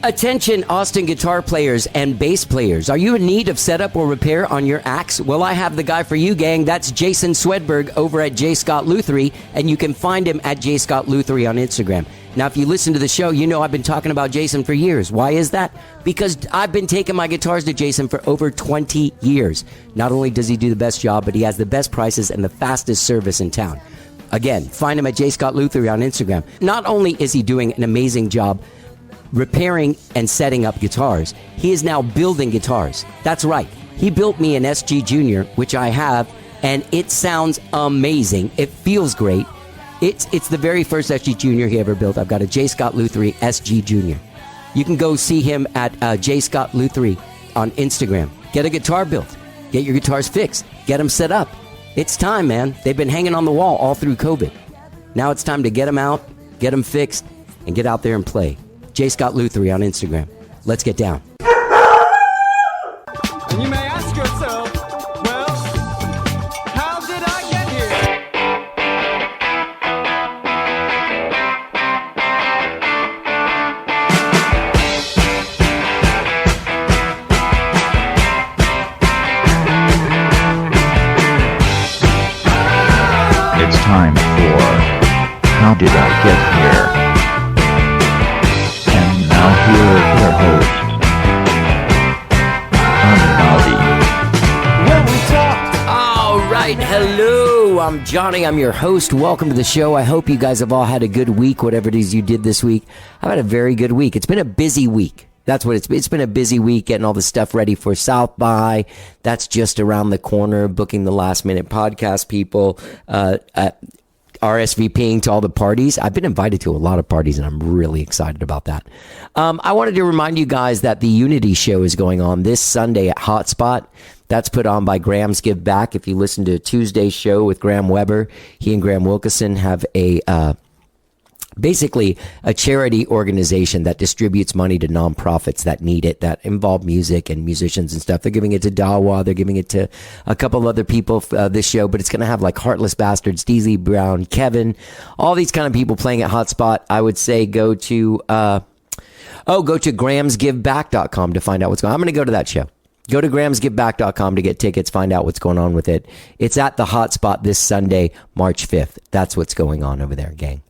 Attention Austin guitar players and bass players. Are you in need of setup or repair on your axe? Well, I have the guy for you, gang. That's Jason Swedberg over at J. Scott Luthery, and you can find him at J. Scott Luthery on Instagram. Now, if you listen to the show, you know I've been talking about Jason for years. Why is that? Because I've been taking my guitars to Jason for over 20 years. Not only does he do the best job, but he has the best prices and the fastest service in town. Again, find him at J. Scott Luthery on Instagram. Not only is he doing an amazing job repairing and setting up guitars, he is now building guitars. That's right. He built me an SG Junior, which I have, and it sounds amazing. It feels great. It's the very first SG Junior he ever built. I've got a J. Scott Luthery SG Junior. You can go see him at J. Scott Luthery on Instagram. Get a guitar built. Get your guitars fixed. Get them set up. It's time, man. They've been hanging on the wall all through COVID. Now it's time to get them out, get them fixed, and get out there and play. J. Scott Luthery on Instagram. Let's get down. And you may ask yourself, well, how did I get here? It's time for How Did I Get Here? And now here is your host, All right, hello, I'm Johnny, I'm your host. Welcome to the show. I hope you guys have all had a good week, whatever it is you did this week. I've had a very good week. It's been a busy week. That's what it's been a busy week, getting all the stuff ready for South by. That's just around the corner, booking the last minute podcast people, RSVPing to all the parties. I've been invited to a lot of parties, and I'm really excited about that. I wanted to remind you guys that the Unity show is going on this Sunday at Hotspot. That's put on by Graham's Give Back. If you listen to Tuesday's show with Graham Weber, he and Graham Wilkeson have basically a charity organization that distributes money to nonprofits that need it, that involve music and musicians and stuff. They're giving it to Dawa. They're giving it to a couple other people this show, but it's going to have like Heartless Bastards, Deasley Brown, Kevin, all these kind of people playing at Hotspot. I would say go to grahamsgiveback.com to find out what's going on. I'm going to go to that show. Go to grahamsgiveback.com to get tickets, find out what's going on with it. It's at the Hotspot this Sunday, March 5th. That's what's going on over there, gang.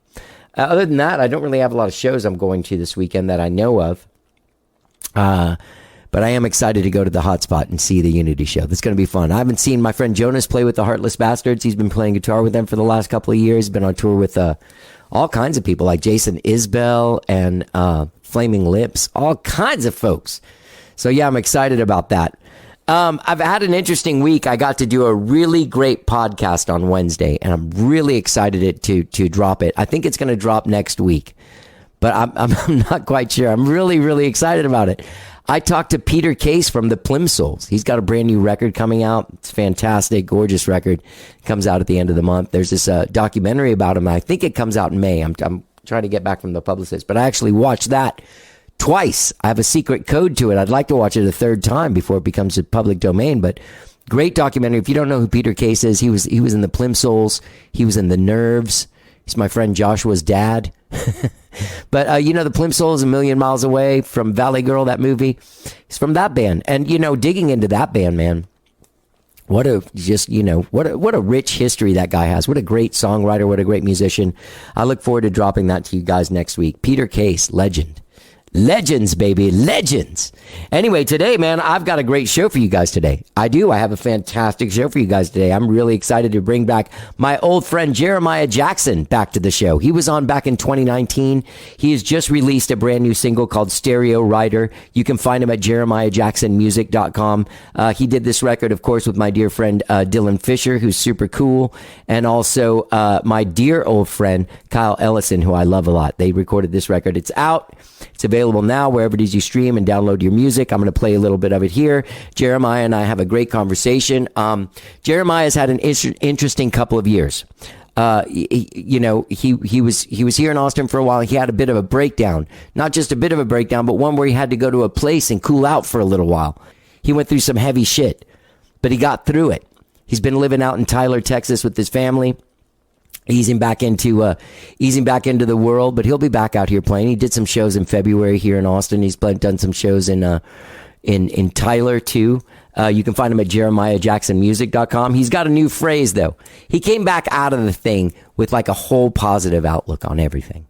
Other than that, I don't really have a lot of shows I'm going to this weekend that I know of. But I am excited to go to the Hotspot and see the Unity show. That's going to be fun. I haven't seen my friend Jonas play with the Heartless Bastards. He's been playing guitar with them for the last couple of years. Been on tour with all kinds of people like Jason Isbell and Flaming Lips. All kinds of folks. So yeah, I'm excited about that. I've had an interesting week. I got to do a really great podcast on Wednesday, and I'm really excited to drop it. I think it's going to drop next week, but I'm not quite sure. I'm really, really excited about it. I talked to Peter Case from the Plimsouls. He's got a brand new record coming out. It's fantastic, gorgeous record. It comes out at the end of the month. There's this documentary about him. I think it comes out in May. I'm trying to get back from the publicist, but I actually watched that twice. I have a secret code to it. I'd like to watch it a third time before it becomes a public domain, but great documentary. If you don't know who Peter Case is, he was in the Plimsouls. He was in the Nerves. He's my friend Joshua's dad. But the Plimsouls, A Million Miles Away from Valley Girl, that movie. He's from that band. And digging into that band, man, what a rich history that guy has. What a great songwriter, what a great musician. I look forward to dropping that to you guys next week. Peter Case, legend. Legends, baby, legends. Anyway, today, man, I've got a great show for you guys today. I do. I have a fantastic show for you guys today. I'm really excited to bring back my old friend Jeremiah Jackson back to the show. He was on back in 2019. He has just released a brand new single called Stereo Rider. You can find him at jeremiahjacksonmusic.com. He did this record, of course, with my dear friend Dylan Fisher, who's super cool, and also my dear old friend Kyle Ellison, who I love a lot. They recorded this record. It's out. It's available now wherever it is you stream and download your music. I'm going to play a little bit of it here. Jeremiah and I have a great conversation. Jeremiah has had an interesting couple of years. He was here in Austin for a while. He had a bit of a breakdown, not just a bit of a breakdown, but one where he had to go to a place and cool out for a little while. He went through some heavy shit, but he got through it. He's been living out in Tyler, Texas with his family. easing back into the world, but he'll be back out here playing. He did some shows in February here in Austin. He's done some shows in Tyler too. You can find him at JeremiahJacksonMusic.com. He's got a new phrase though. He came back out of the thing with like a whole positive outlook on everything.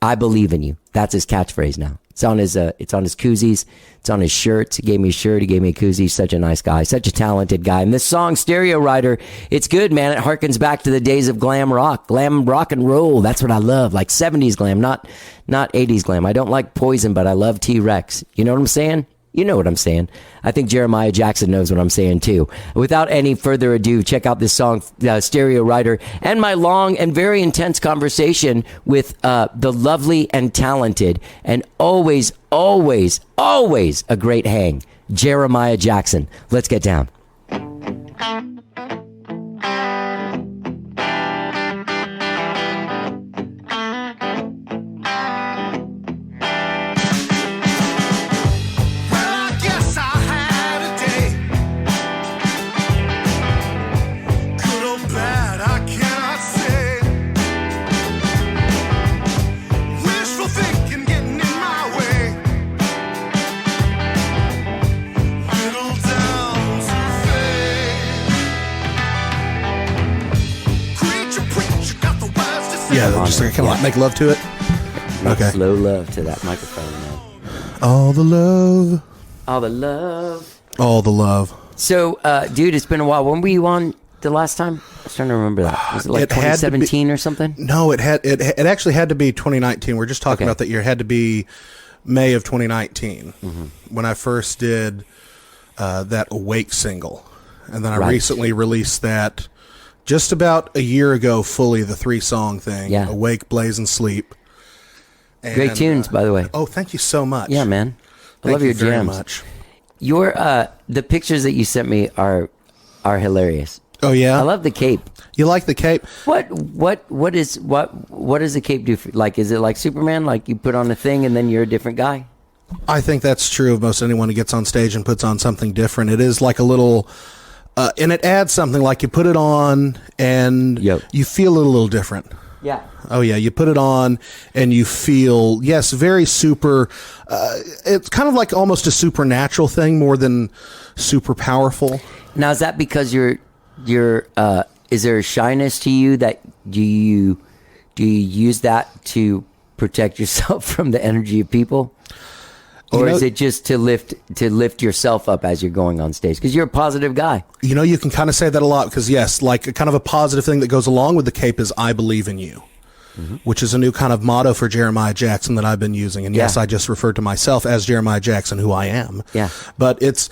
I believe in you. That's his catchphrase now. It's on his koozies. It's on his shirts. He gave me a shirt. He gave me a koozie. He's such a nice guy. Such a talented guy. And this song, Stereo Rider, it's good, man. It harkens back to the days of glam rock and roll. That's what I love. Like 70s glam, not 80s glam. I don't like Poison, but I love T-Rex. You know what I'm saying? You know what I'm saying. I think Jeremiah Jackson knows what I'm saying too. Without any further ado, check out this song, Stereo Rider, and my long and very intense conversation with the lovely and talented and always, always, always a great hang, Jeremiah Jackson. Let's get down. Yeah, just kind of like make love to it. Okay. Slow love to that microphone, man. All the love. All the love. All the love. So, dude, it's been a while. When were you on the last time? I was trying to remember that. Was it like It had to 2017 or something? No, it actually had to be 2019. We're just talking about that year. It had to be May of 2019 when I first did that Awake single. And then I recently released that just about a year ago, fully, the 3-song thing. Yeah. Awake, Blaze, and Sleep. And, Great tunes, by the way. Oh, thank you so much. Yeah, man. I love Thank your you very jams. much. Your the pictures that you sent me are hilarious. Oh yeah, I love the cape. You like the cape? What does the cape do for, like, is it like Superman, like you put on a thing and then you're a different guy? I think that's true of most anyone who gets on stage and puts on something different. It is like a little and it adds something, like you put it on and you feel it a little different. Yeah. Oh yeah, you put it on and you feel, yes, very super, it's kind of like almost a supernatural thing more than super powerful. Now, is that because you're is there a shyness to you that do you use that to protect yourself from the energy of people? Or is it just to lift yourself up as you're going on stage? Because you're a positive guy. You know, you can kind of say that a lot because, yes, like a kind of a positive thing that goes along with the cape is I believe in you, which is a new kind of motto for Jeremiah Jackson that I've been using. And yes, I just referred to myself as Jeremiah Jackson, who I am. Yeah. But it's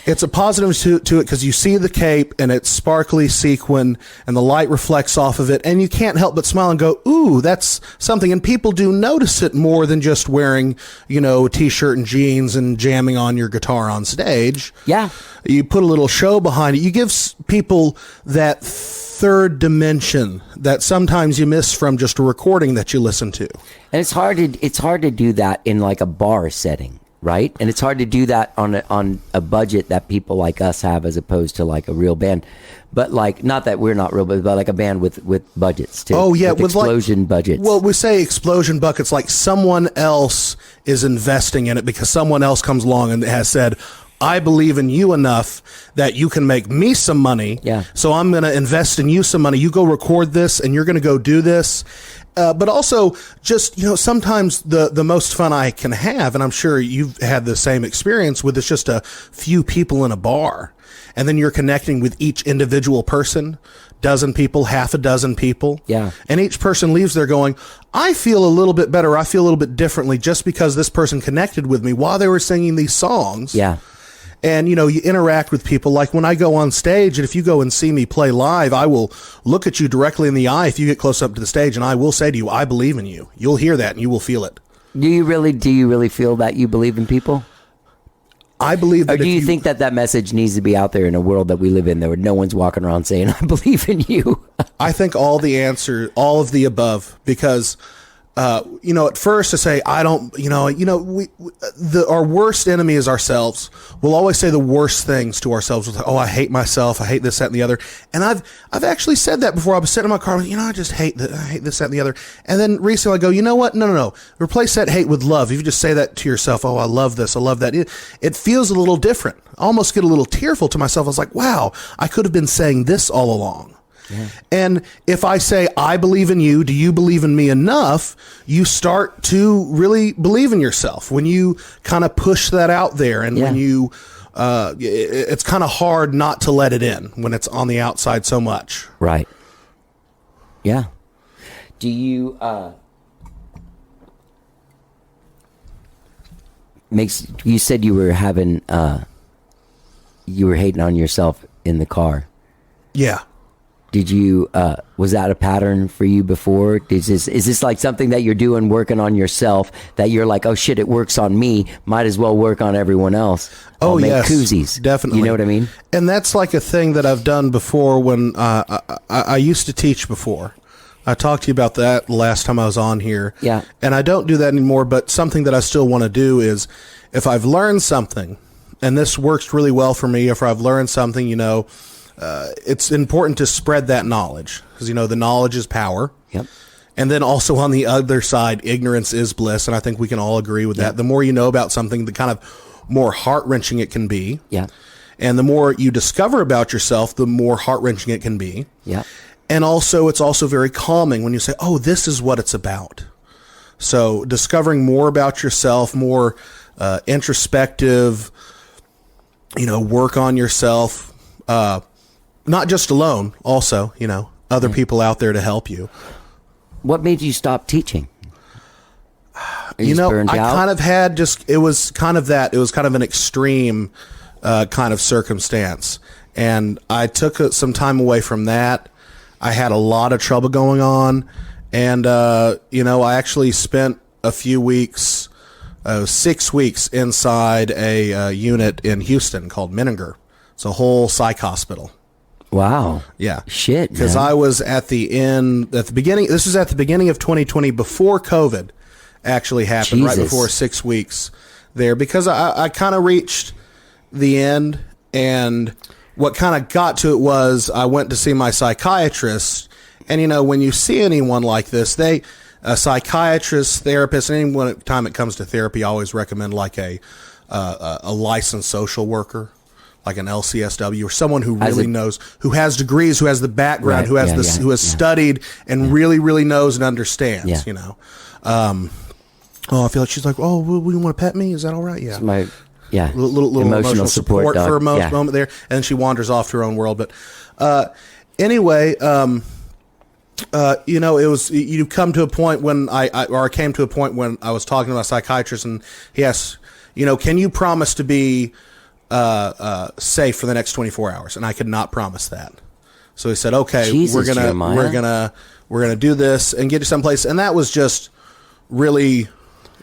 a positive to it because you see the cape and it's sparkly sequin and the light reflects off of it. And you can't help but smile and go, ooh, that's something. And people do notice it more than just wearing, a T-shirt and jeans and jamming on your guitar on stage. Yeah. You put a little show behind it. You give people that third dimension that sometimes you miss from just a recording that you listen to. And it's hard to do that in like a bar setting, right? And it's hard to do that on a budget that people like us have as opposed to like a real band. But like, not that we're not real, but like a band with budgets too. Oh yeah, with explosion budgets. Well, we say explosion buckets like someone else is investing in it because someone else comes along and has said, I believe in you enough that you can make me some money. Yeah. So I'm going to invest in you some money. You go record this and you're going to go do this. But also just, sometimes the most fun I can have, and I'm sure you've had the same experience with, it's just a few people in a bar. And then you're connecting with each individual person, dozen people, half a dozen people. Yeah. And each person leaves there going, I feel a little bit better. I feel a little bit differently just because this person connected with me while they were singing these songs. Yeah. And, you interact with people. Like when I go on stage, and if you go and see me play live, I will look at you directly in the eye if you get close up to the stage, and I will say to you, I believe in you. You'll hear that, and you will feel it. Do you really feel that you believe in people? I believe that. Or do you think that message needs to be out there in a world that we live in, where no one's walking around saying, I believe in you? I think all of the above, because at first to say, I don't, our worst enemy is ourselves. We'll always say the worst things to ourselves. Like, oh, I hate myself. I hate this, that, and the other. And I've actually said that before. I was sitting in my car, I just hate that. I hate this, that, and the other. And then recently I go, you know what? No. Replace that hate with love. If you just say that to yourself, oh, I love this. I love that. It feels a little different. I almost get a little tearful to myself. I was like, wow, I could have been saying this all along. Yeah. And if I say, I believe in you, do you believe in me enough? You start to really believe in yourself when you kind of push that out there. And when you, it's kind of hard not to let it in when it's on the outside so much. Right. Yeah. Do you, you said you were having, you were hating on yourself in the car. Yeah. Did you, was that a pattern for you before? Is this like something that you're doing, working on yourself, that you're like, oh shit, it works on me, might as well work on everyone else? Oh, yes. Koozies. Definitely. You know what I mean? And that's like a thing that I've done before when I used to teach before. I talked to you about that last time I was on here. Yeah. And I don't do that anymore, but something that I still want to do is if I've learned something, and this works really well for me, if I've learned something, it's important to spread that knowledge because, the knowledge is power. Yep. And then also on the other side, ignorance is bliss. And I think we can all agree with that. The more you know about something, the kind of more heart-wrenching it can be. Yeah. And the more you discover about yourself, the more heart-wrenching it can be. Yeah. And also, it's also very calming when you say, oh, this is what it's about. So discovering more about yourself, more introspective, work on yourself, not just alone, also, other people out there to help you. What made you stop teaching? I kind of had it was kind of an extreme kind of circumstance. And I took some time away from that. I had a lot of trouble going on. And, I actually spent a few weeks, 6 weeks inside a unit in Houston called Menninger. It's a whole psych hospital. Wow. Yeah. Shit. Because I was at the beginning. This was at the beginning of 2020 before COVID actually happened, Jesus. right before 6 weeks there, because I kind of reached the end. And what kind of got to it was I went to see my psychiatrist. And, when you see anyone like this, a psychiatrist, therapist, and any time it comes to therapy, I always recommend like a licensed social worker, like an LCSW, or someone who really knows, who has degrees, who has the background, who has who has studied and really, really knows and understands. I feel like she's like, oh, well, you want to pet me? Is that all right? Yeah. Little emotional support for a moment there, and then she wanders off to her own world. But anyway. It was, you come to a point when I came to a point when I was talking to my psychiatrist, and he asked, can you promise to be safe for the next 24 hours? And I could not promise that. So he said, okay, we're gonna do this and get you someplace. And that was just really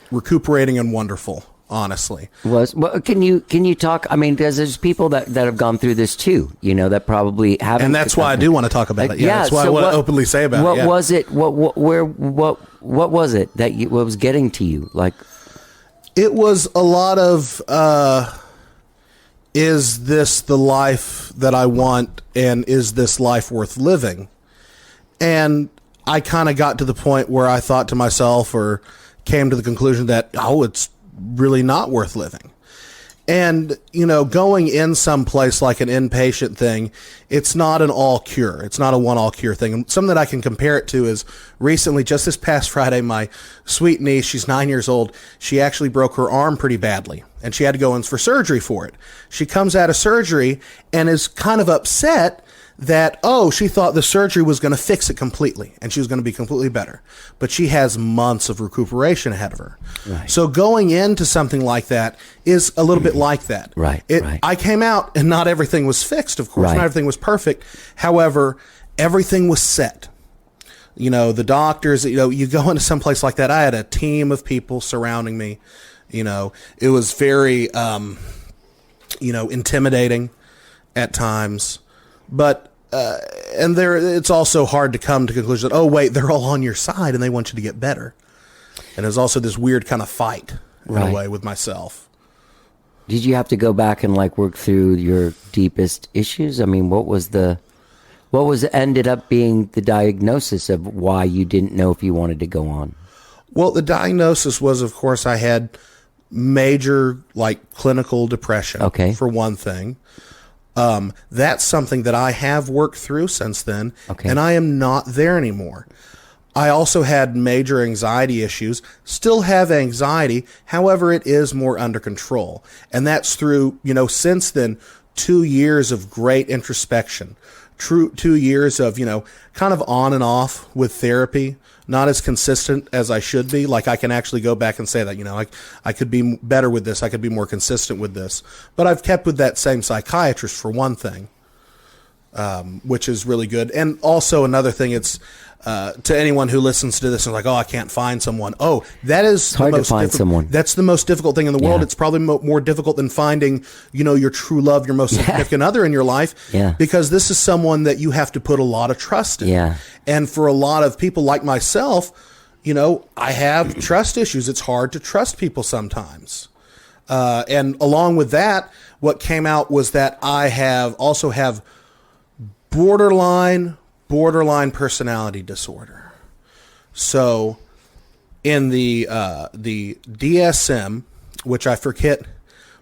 recuperating and wonderful. Honestly, can you talk? I mean, there's people that have gone through this too, that probably haven't. And that's why I do want to talk about it. Yeah, that's why I want to openly say about it. What was it? What was it that what was getting to you? Like, it was a lot of, is this the life that I want, and is this life worth living? And I kind of got to the point where I thought to myself, or came to the conclusion that, it's really not worth living. And, going in someplace like an inpatient thing, it's not an all cure. It's not a one all cure thing. And something that I can compare it to is recently, just this past Friday, my sweet niece, she's 9 years old. She actually broke her arm pretty badly, and she had to go in for surgery for it. She comes out of surgery and is kind of upset that, she thought the surgery was going to fix it completely and she was going to be completely better. But she has months of recuperation ahead of her. Right. So going into something like that is a little bit like that. Right. I came out and not everything was fixed, of course. Right. Not everything was perfect. However, everything was set. The doctors, you go into some place like that. I had a team of people surrounding me. It was very, intimidating at times. But it's also hard to come to the conclusion that, they're all on your side and they want you to get better. And it was also this weird kind of fight in Right. a way with myself. Did you have to go back and like work through your deepest issues? I mean, what was ended up being the diagnosis of why you didn't know if you wanted to go on? Well, the diagnosis was, of course, I had major like clinical depression. Okay. For one thing. That's something that I have worked through since then, Okay. and I am not there anymore. I also had major anxiety issues, still have anxiety. However, it is more under control. And that's through, since then, 2 years of great introspection, 2 years of, kind of on and off with therapy, not as consistent as I should be. Like I can actually go back and say that, I could be better with this. I could be more consistent with this, but I've kept with that same psychiatrist for one thing. Which is really good. And also another thing, it's to anyone who listens to this and is like, oh, I can't find someone. Oh, that is hard to find someone. That's the most difficult thing in the world. Yeah. It's probably more difficult than finding, your true love, your most significant other in your life. Yeah. Because this is someone that you have to put a lot of trust in. Yeah. And for a lot of people like myself, I have trust issues. It's hard to trust people sometimes. And along with that, what came out was that I also have borderline personality disorder. So in the DSM, which I forget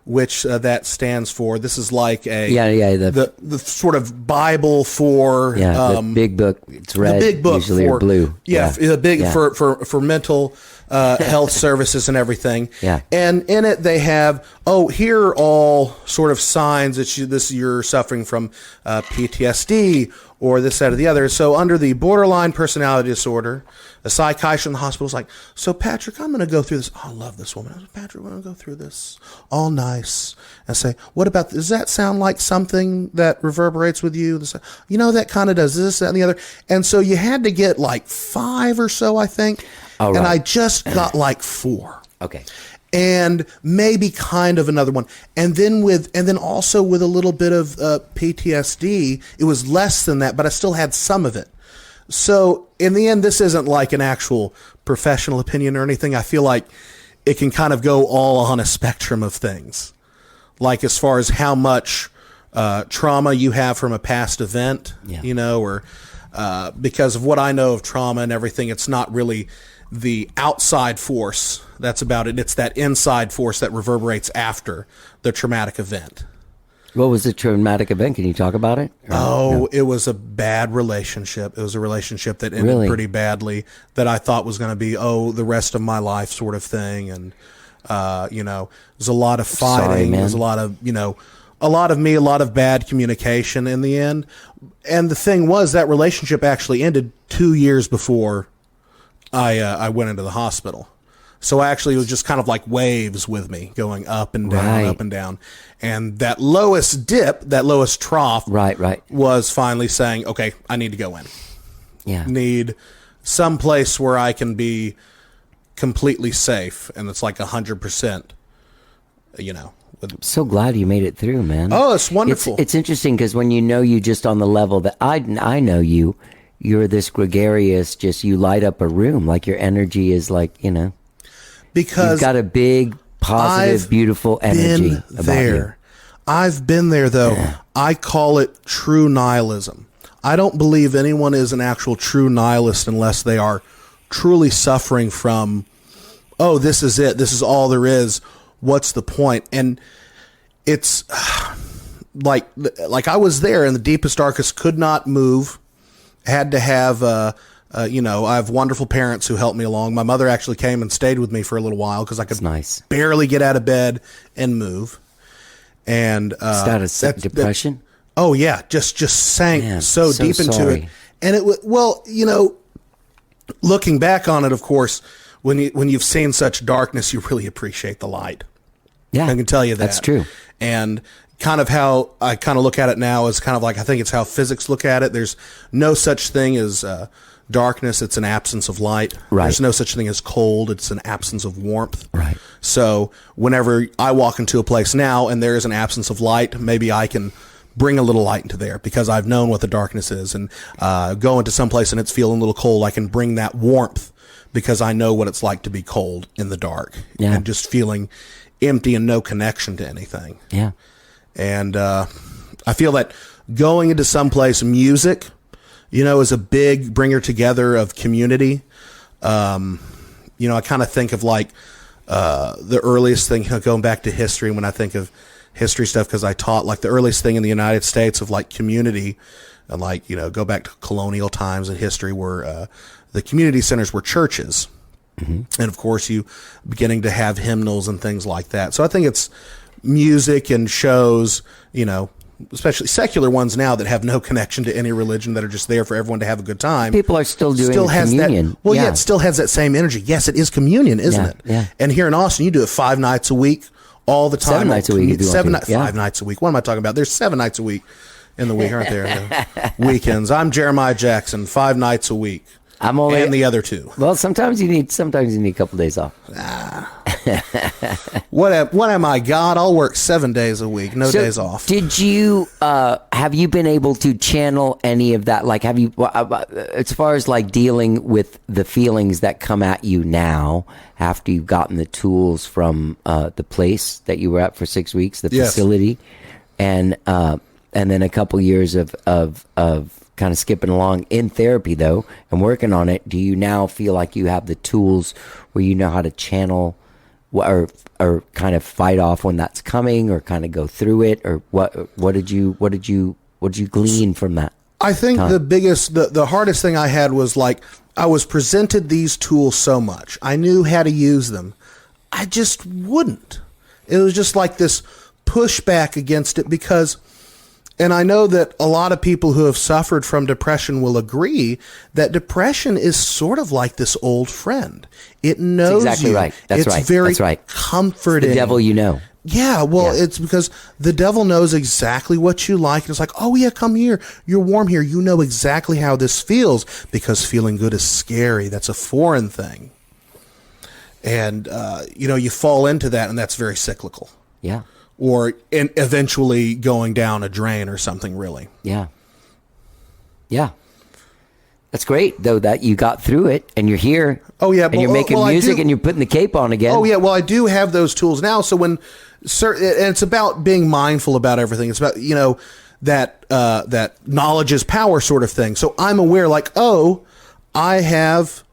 which that stands for, this is like the sort of Bible for the big book. It's red, the big book usually, for or blue. the big for mental health services and everything. Yeah. And in it they have, here are all sort of signs that you're suffering from PTSD or this, that, or the other. So under the borderline personality disorder, the psychiatrist in the hospital is like, so Patrick, I'm going to go through this. Oh, I love this woman. I said, Patrick, we're going to go through this all nice. And say, what about, does that sound like something that reverberates with you? That kind of does this, that, and the other. And so you had to get like 5 or so, I think. Oh, right. And I just got like 4. Okay. And maybe kind of another one. And then also with a little bit of PTSD, it was less than that, but I still had some of it. So in the end, this isn't like an actual professional opinion or anything. I feel like it can kind of go all on a spectrum of things. Like as far as how much trauma you have from a past event, or because of what I know of trauma and everything, it's not really the outside force that's about it. It's that inside force that reverberates after the traumatic event. What was the traumatic event? Can you talk about it? It was a bad relationship. It was a relationship that ended pretty badly that I thought was going to be, the rest of my life sort of thing. And, there's a lot of fighting. Sorry, man. There's a lot of, a lot of bad communication in the end. And the thing was, that relationship actually ended 2 years before I went into the hospital. So actually it was just kind of like waves with me going up and down, Right. up and down. And that lowest dip, that lowest trough Right. was finally saying, okay, I need to go in. Yeah. Need some place where I can be completely safe. And it's like 100%, I'm so glad you made it through, man. Oh, it's wonderful. It's interesting because when you just on the level that I know you're this gregarious, just you light up a room. Like your energy is like, because you've got a big, positive, beautiful energy about you. I've been there, though. Yeah. I call it true nihilism. I don't believe anyone is an actual true nihilist unless they are truly suffering from, this is it. This is all there is. What's the point? And it's like I was there in the deepest, darkest, could not move, had to have, I have wonderful parents who helped me along. My mother actually came and stayed with me for a little while because I could barely get out of bed and move. And is that a depression? Just sank so deep into it. And looking back on it, of course, when you've seen such darkness, you really appreciate the light. Yeah, I can tell you that. That's true. And kind of how I kind of look at it now is kind of like, I think it's how physics look at it. There's no such thing as darkness. It's an absence of light. Right. There's no such thing as cold. It's an absence of warmth. Right. So whenever I walk into a place now and there is an absence of light, maybe I can bring a little light into there because I've known what the darkness is, and go into some place and it's feeling a little cold. I can bring that warmth because I know what it's like to be cold in the dark Yeah. and just feeling empty and no connection to anything. Yeah. And I feel that going into someplace, music, is a big bringer together of community. I kind of think of like the earliest thing, going back to history, when I think of history stuff, because I taught like the earliest thing in the United States of like community, and like, go back to colonial times in history where the community centers were churches. Mm-hmm. And of course, you beginning to have hymnals and things like that. So I think it's music and shows, especially secular ones now that have no connection to any religion, that are just there for everyone to have a good time. People are still doing communion. That, well, yeah, it still has that same energy. Yes, it is communion, isn't it? Yeah. And here in Austin, you do it 5 nights a week, all the time. 7 nights a week. You do 5 nights a week. What am I talking about? There's 7 nights a week in the week, aren't there? The weekends. I'm Jeremiah Jackson. 5 nights a week. I'm only and the other 2. Well, sometimes you need a couple days off. What am I, God? I'll work 7 days a week, no days off. Did you have you been able to channel any of that? Like, have you, as far as like dealing with the feelings that come at you now after you've gotten the tools from the place that you were at for 6 weeks, the facility, and then a couple years of kind of skipping along in therapy though and working on it? Do you now feel like you have the tools where you know how to channel or kind of fight off when that's coming, or kind of go through it, or what did you glean from that? I think time? the hardest thing I had was like, I was presented these tools so much. I knew how to use them. I just wouldn't. It was just like this pushback against it, because, and I know that a lot of people who have suffered from depression will agree that depression is sort of like this old friend. It knows That's exactly you. right. That's it's right. very That's right. comforting. The devil, Yeah, well, it's because the devil knows exactly what you like. And it's like, oh, yeah, come here. You're warm here. You know exactly how this feels, because feeling good is scary. That's a foreign thing. And, you fall into that, and that's very cyclical. Yeah. Or eventually going down a drain or something, really. Yeah. Yeah. That's great, though, that you got through it and you're here. Oh, yeah. And you're making music and you're putting the cape on again. Oh, yeah. Well, I do have those tools now. So when, and it's about being mindful about everything. It's about, that knowledge is power sort of thing. So I'm aware, like, oh, I have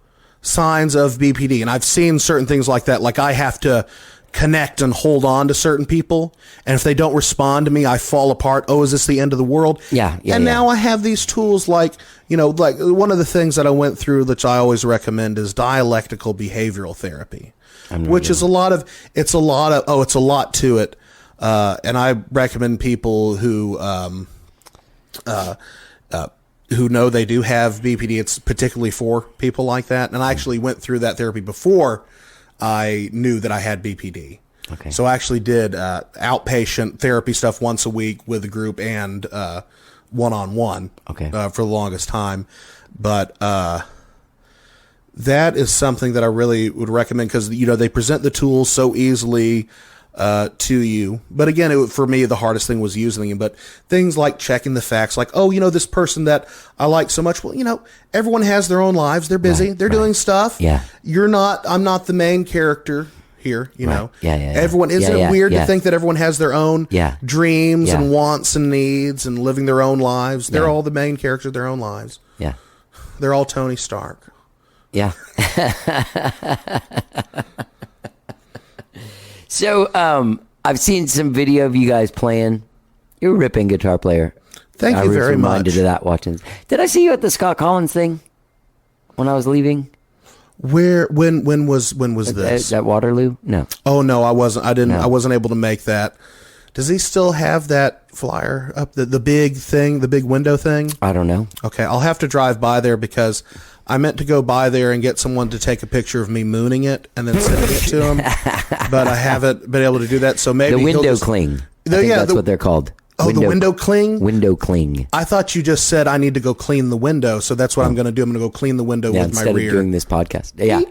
signs of BPD, and I've seen certain things like that. Like, I have to connect and hold on to certain people, and if they don't respond to me, I fall apart. Oh, is this the end of the world? Now I have these tools, like like one of the things that I went through, which I always recommend, is dialectical behavioral therapy, which is a lot to it, and I recommend people who know they do have BPD. It's particularly for people like that, and I actually went through that therapy before I knew that I had BPD. Okay. So I actually did outpatient therapy stuff once a week with a group, and one-on-one for the longest time. But that is something that I really would recommend, because they present the tools so easily to you. But again, for me, the hardest thing was using them. But things like checking the facts, like, oh, this person that I like so much. Well, everyone has their own lives. They're busy. They're doing stuff. Yeah. I'm not the main character here, know. Yeah. Everyone, isn't it weird to think that everyone has their own dreams and wants and needs and living their own lives? They're all the main characters of their own lives. Yeah. They're all Tony Stark. Yeah. So, I've seen some video of you guys playing. You're a ripping guitar player. Thank you very much. I was reminded of that watching. Did I see you at the Scott Collins thing when I was leaving? Where? When was this? At Waterloo? No. Oh no, I wasn't. I didn't. No. I wasn't able to make that. Does he still have that flyer up? The big thing, the big window thing? I don't know. Okay, I'll have to drive by there, because I meant to go by there and get someone to take a picture of me mooning it and then send it to him, but I haven't been able to do that. So maybe the window cling. That's what they're called. Oh, the window cling? Window cling. I thought you just said I need to go clean the window, so that's what I'm going to do. I'm going to go clean the window with my rear. Instead of doing this podcast. Yeah.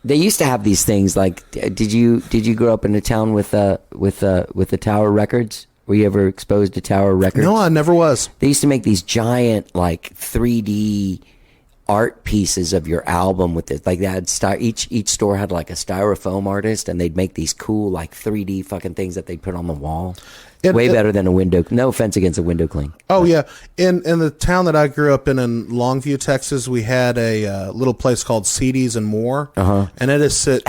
They used to have these things like. Did you grow up in a town with the Tower Records? Were you ever exposed to Tower Records? No, I never was. They used to make these giant, like 3D art pieces of your album with it. Like they had each store had like a styrofoam artist, and they'd make these cool like 3D fucking things that they'd put on the wall. Way better than a window. No offense against a window clean. Oh yeah, in the town that I grew up in Longview, Texas, we had a little place called CDs and More, and it has since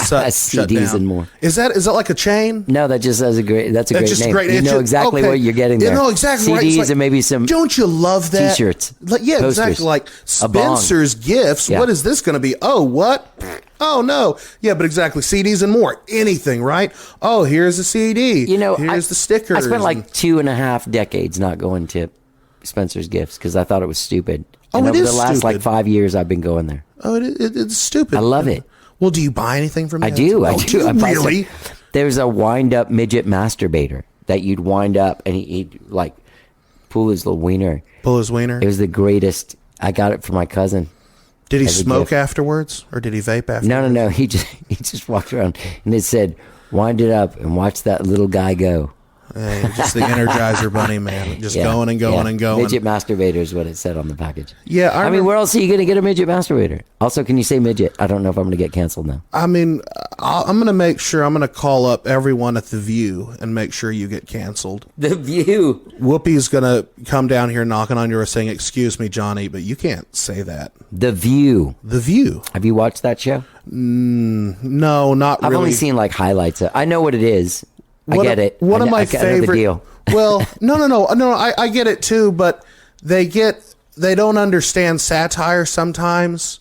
shut CDs down. and More. Is that like a chain? No, that just has a great. That's a great just name. great. You It's know just- exactly okay. what you're getting You there. know exactly CDs right. It's like- and maybe some. Don't you love that? T-shirts, Yeah, posters, exactly. Like a bong. Spencer's Gifts. Yeah. What is this going to be? Oh, what? Oh no. Yeah, but exactly. CDs and More. Anything, right? Oh, here's the CD. You know, here's the stickers. I spent like 2.5 decades not going to Spencer's Gifts because I thought it was stupid. Oh, and it over is the last like stupid. 5 years, I've been going there. Oh, it's stupid. I love it. Well, do you buy anything from? I there? do. Oh, I do. you I buy really? some- There's a wind-up midget masturbator that you'd wind up and he'd like pull his little wiener. Pull his wiener. It was the greatest. I got it for my cousin. Did he as a smoke gift. afterwards, or did he vape afterwards? No. He just walked around and it said, "Wind it up and watch that little guy go." Hey, just the Energizer Bunny, man. Just Yeah, going and going yeah. and going. Midget masturbator is what it said on the package. Yeah, I I mean, remember- where else are you going to get a midget masturbator? Also, can you say midget? I don't know if I'm going to get canceled now. I mean, I'm going to make sure I'm going to call up everyone at The View and make sure you get canceled. The View. Whoopi's going to come down here knocking on your door saying, "Excuse me, Johnny, but you can't say that." The View. The View. Have you watched that show? No, not I've really. only seen like highlights. I know what it is. I One get of- it. One of I my know the favorite. deal. Well, no. I get it too, but they don't understand satire sometimes.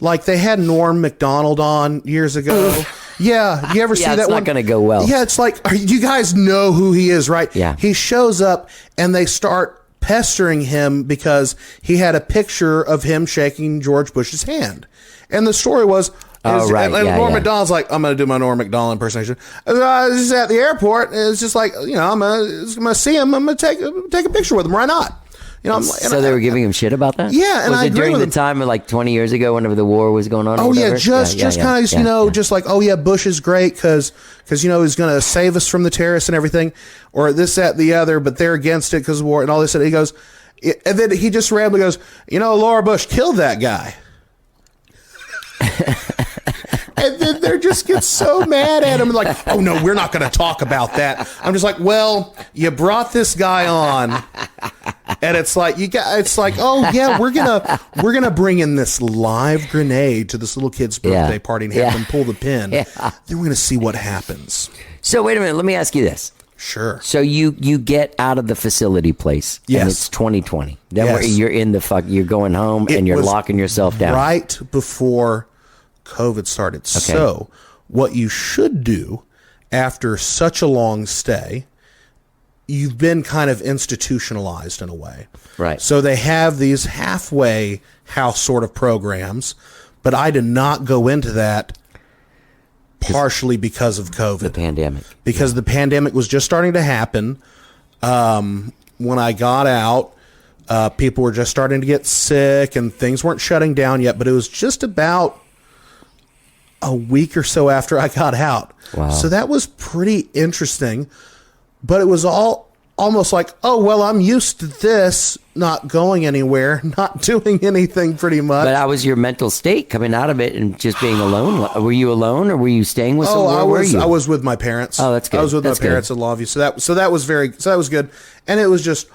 Like they had Norm Macdonald on years ago. Yeah, you ever see Yeah, that it's one? not gonna go well. Yeah, it's like you guys know who he is, right? Yeah. He shows up and they start pestering him because he had a picture of him shaking George Bush's hand, and the story was. Oh, right. And Yeah, Norm yeah. Macdonald's like, "I'm going to do my Norm Macdonald impersonation. This is at the airport. And it's just like, I'm going to see him. I'm going to take a picture with him. Why not? So they were giving him shit about that? Yeah, and was I it agree during with the him. time of like 20 years ago, whenever the war was going on? Or Oh yeah, whatever? just kind of just like, oh yeah, Bush is great because he's going to save us from the terrorists and everything, or this, that, the other, but they're against it because of war and all this. And he goes, and then he just randomly goes, Laura Bush killed that guy. And then they just get so mad at him, like, "Oh no, we're not going to talk about that." I'm just like, "Well, you brought this guy on, and it's like oh yeah, we're gonna bring in this live grenade to this little kid's birthday party and have them pull the pin. Yeah. Then we're gonna see what happens." So wait a minute. Let me ask you this. Sure. So you get out of the facility place, and Yes. it's 2020. Then Yes. you're in the you're going home, It and you're was locking yourself down. right before COVID started. So what you should do after such a long stay, you've been kind of institutionalized in a way. Right. So they have these halfway house sort of programs, but I did not go into that partially because of COVID. The pandemic. Because the pandemic was just starting to happen. When I got out, people were just starting to get sick and things weren't shutting down yet, but it was just about a week or so after I got out. Wow. So that was pretty interesting, but it was all almost like, oh, well, I'm used to this, not going anywhere, not doing anything pretty much. But how was your mental state coming out of it and just being alone? Were you alone, or were you staying with Oh, someone? Where were you? I was with my parents. Oh, that's good. I was with That's my parents good. in Longview. So that was good. And it was just,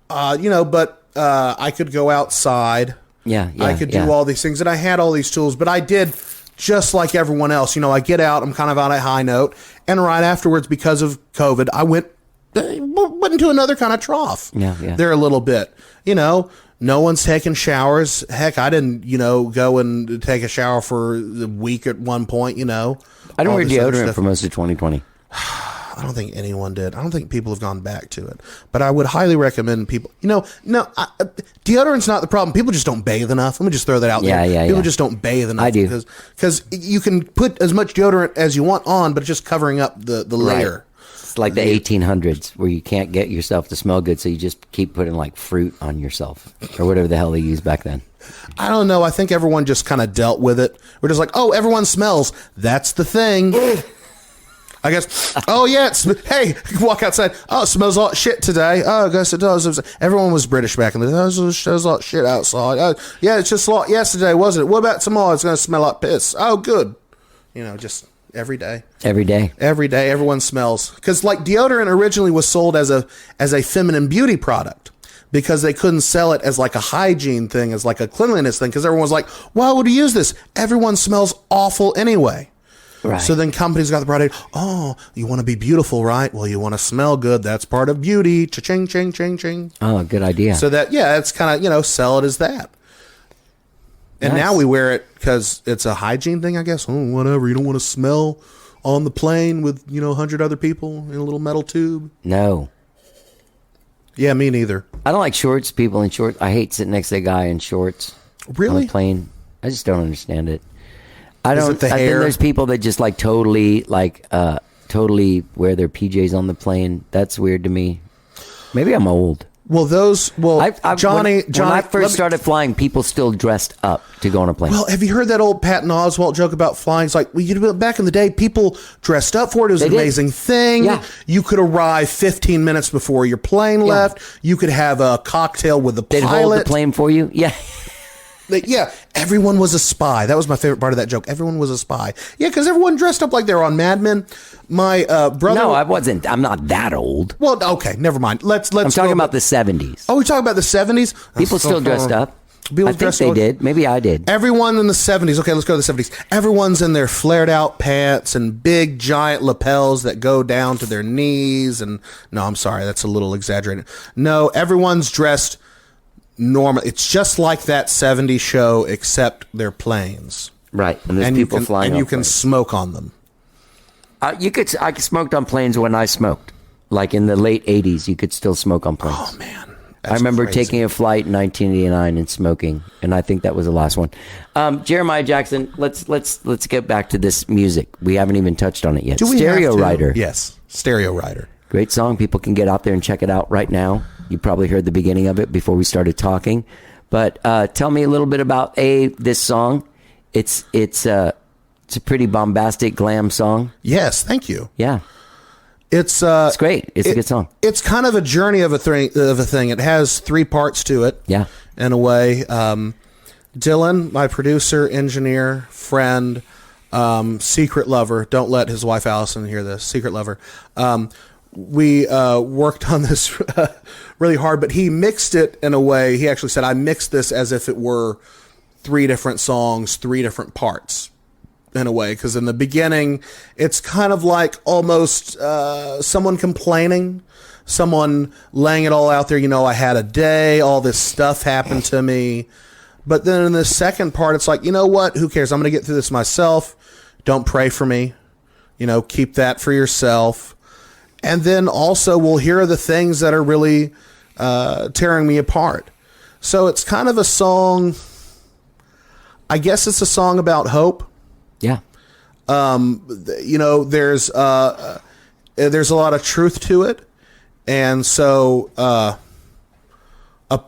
but I could go outside. Yeah, I could do all these things, and I had all these tools. But I did just like everyone else. I get out. I'm kind of on a high note, and right afterwards, because of COVID, I went into another kind of trough. Yeah. There a little bit. No one's taking showers. Heck, I didn't, go and take a shower for a week at one point. I didn't all wear this other deodorant stuff. for most of 2020. I don't think anyone did. I don't think people have gone back to it. But I would highly recommend people. Deodorant's not the problem. People just don't bathe enough. Let me just throw that out there. People just don't bathe enough. I do. Because you can put as much deodorant as you want on, but it's just covering up the layer. It's like the 1800s where you can't get yourself to smell good, so you just keep putting like fruit on yourself or whatever the hell they used back then. I don't know. I think everyone just kind of dealt with it. We're just like, oh, everyone smells. That's the thing. I guess. Oh yeah. Hey, walk outside. Oh, it smells like shit today. Oh, I guess it does. Everyone was British back in the day. Oh, it smells like shit outside. Oh, yeah, it's just like yesterday, wasn't it? What about tomorrow? It's going to smell like piss. Oh, good. Just every day. Every day. Every day, everyone smells. Because like deodorant originally was sold as a feminine beauty product, because they couldn't sell it as like a hygiene thing, as like a cleanliness thing, because everyone was like, why would you use this? Everyone smells awful anyway. Right. So then companies got the product. Oh, you want to be beautiful, right? Well, you want to smell good. That's part of beauty. Cha-ching, ching, ching, ching. Oh, good idea. So that, it's kind of, sell it as that. And Nice. now we wear it because it's a hygiene thing, I guess. Oh, whatever. You don't want to smell on the plane with, 100 other people in a little metal tube. No. Yeah, me neither. I don't like shorts, people in shorts. I hate sitting next to a guy in shorts. Really? On a plane. I just don't understand it. I Is don't. it the I hair? think there's people that just like totally wear their PJs on the plane. That's weird to me. Maybe I'm old. Well, Johnny, when I first started flying, people still dressed up to go on a plane. Well, have you heard that old Patton Oswalt joke about flying? It's like, back in the day, people dressed up for it. It was an did. amazing thing. Yeah. You could arrive 15 minutes before your plane left. You could have a cocktail with the They'd pilot. hold the plane for you. Yeah. Yeah, everyone was a spy. That was my favorite part of that joke. Everyone was a spy. Yeah, because everyone dressed up like they were on Mad Men. My brother. No, I wasn't. I'm not that old. Well, okay, never mind. Let's. I'm talking about the 70s. Oh, we're talking about the 70s. People still dressed up. People I think dressed they up. did. Maybe I did. Everyone in the 70s. Okay, let's go to the 70s. Everyone's in their flared out pants and big giant lapels that go down to their knees. And no, I'm sorry, that's a little exaggerated. No, everyone's dressed normal. It's just like that 70s show, except they're planes. Right. And there's And people you can, flying and you on can planes. smoke on them. I smoked on planes when I smoked. Like in the late 80s, you could still smoke on planes. Oh man. I remember crazy. taking a flight in 1989 and smoking, and I think that was the last one. Jeremiah Jackson, let's get back to this music. We haven't even touched on it yet. Do we Stereo have to? Rider. Yes. Stereo Rider. Great song. People can get out there and check it out right now. You probably heard the beginning of it before we started talking. But tell me a little bit about this song. It's a pretty bombastic glam song. Yes, thank you. Yeah, It's great. It's a good song. It's kind of a journey of a thing. It has 3 parts to it. Yeah. In a way, Dylan, my producer, engineer, friend, secret lover. Don't let his wife Allison hear this. Secret lover. We worked on this really hard, but he mixed it in a way. He actually said, I mixed this as if it were 3 different songs, 3 different parts in a way. Because in the beginning, it's kind of like almost someone complaining, someone laying it all out there. I had a day, all this stuff happened to me. But then in the second part, it's like, you know what? Who cares? I'm going to get through this myself. Don't pray for me. Keep that for yourself. And then also we'll hear the things that are really tearing me apart. So it's kind of a song, I guess it's a song about hope. Yeah. There's a lot of truth to it. And so a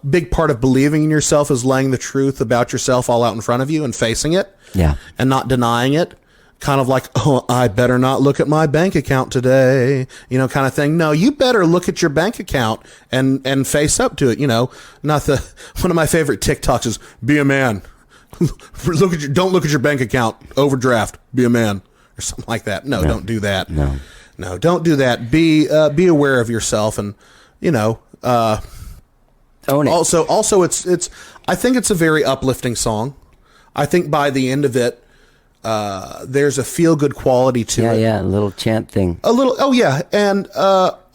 big part of believing in yourself is laying the truth about yourself all out in front of you and facing it. Yeah. And not denying it. Kind of like, oh, I better not look at my bank account today, kind of thing. No, you better look at your bank account and face up to it. Not one of my favorite TikToks is be a man. Don't look at your bank account. Overdraft. Be a man or something like that. No, don't do that. No, don't do that. Be aware of yourself and, Own it. Also, it's. I think it's a very uplifting song. I think by the end of it, there's a feel good quality to it. Yeah, a little chant thing. A little. Oh yeah, and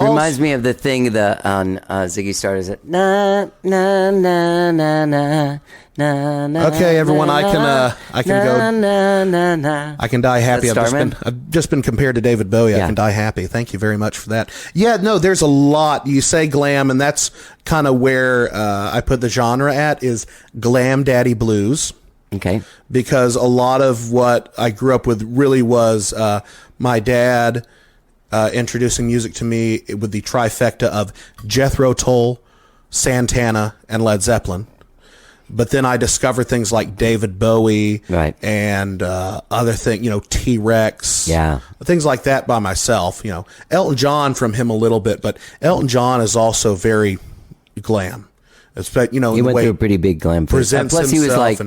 Reminds me of the thing on Ziggy Stardust. Na na na na na na na. Okay, everyone, I can go. Na na na. I can die happy. That's Starman? I've just been compared to David Bowie. I Yeah. can die happy. Thank you very much for that. Yeah, no, there's a lot. You say glam, and that's kind of where I put the genre at is glam daddy blues. Okay. Because a lot of what I grew up with really was my dad introducing music to me with the trifecta of Jethro Tull, Santana, and Led Zeppelin. But then I discovered things like David Bowie, Right. and other things, T-Rex, Yeah. things like that by myself. Elton John from him a little bit, but Elton John is also very glam. He went through a pretty big glam phase. Plus, he was like,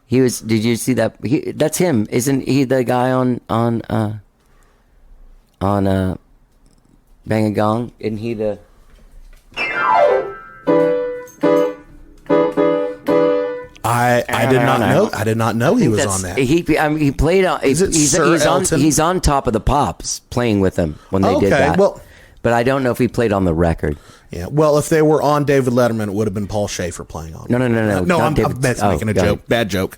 Did you see that? That's him, isn't he? The guy on Bang a Gong, isn't he the? I did not know. I did not know he was on that. He played on. He's on Top of the Pops playing with them when they did that. Well, but I don't know if he played on the record. Yeah. Well, if they were on David Letterman, it would have been Paul Schaefer playing on. No. No, I'm making a joke. Bad joke.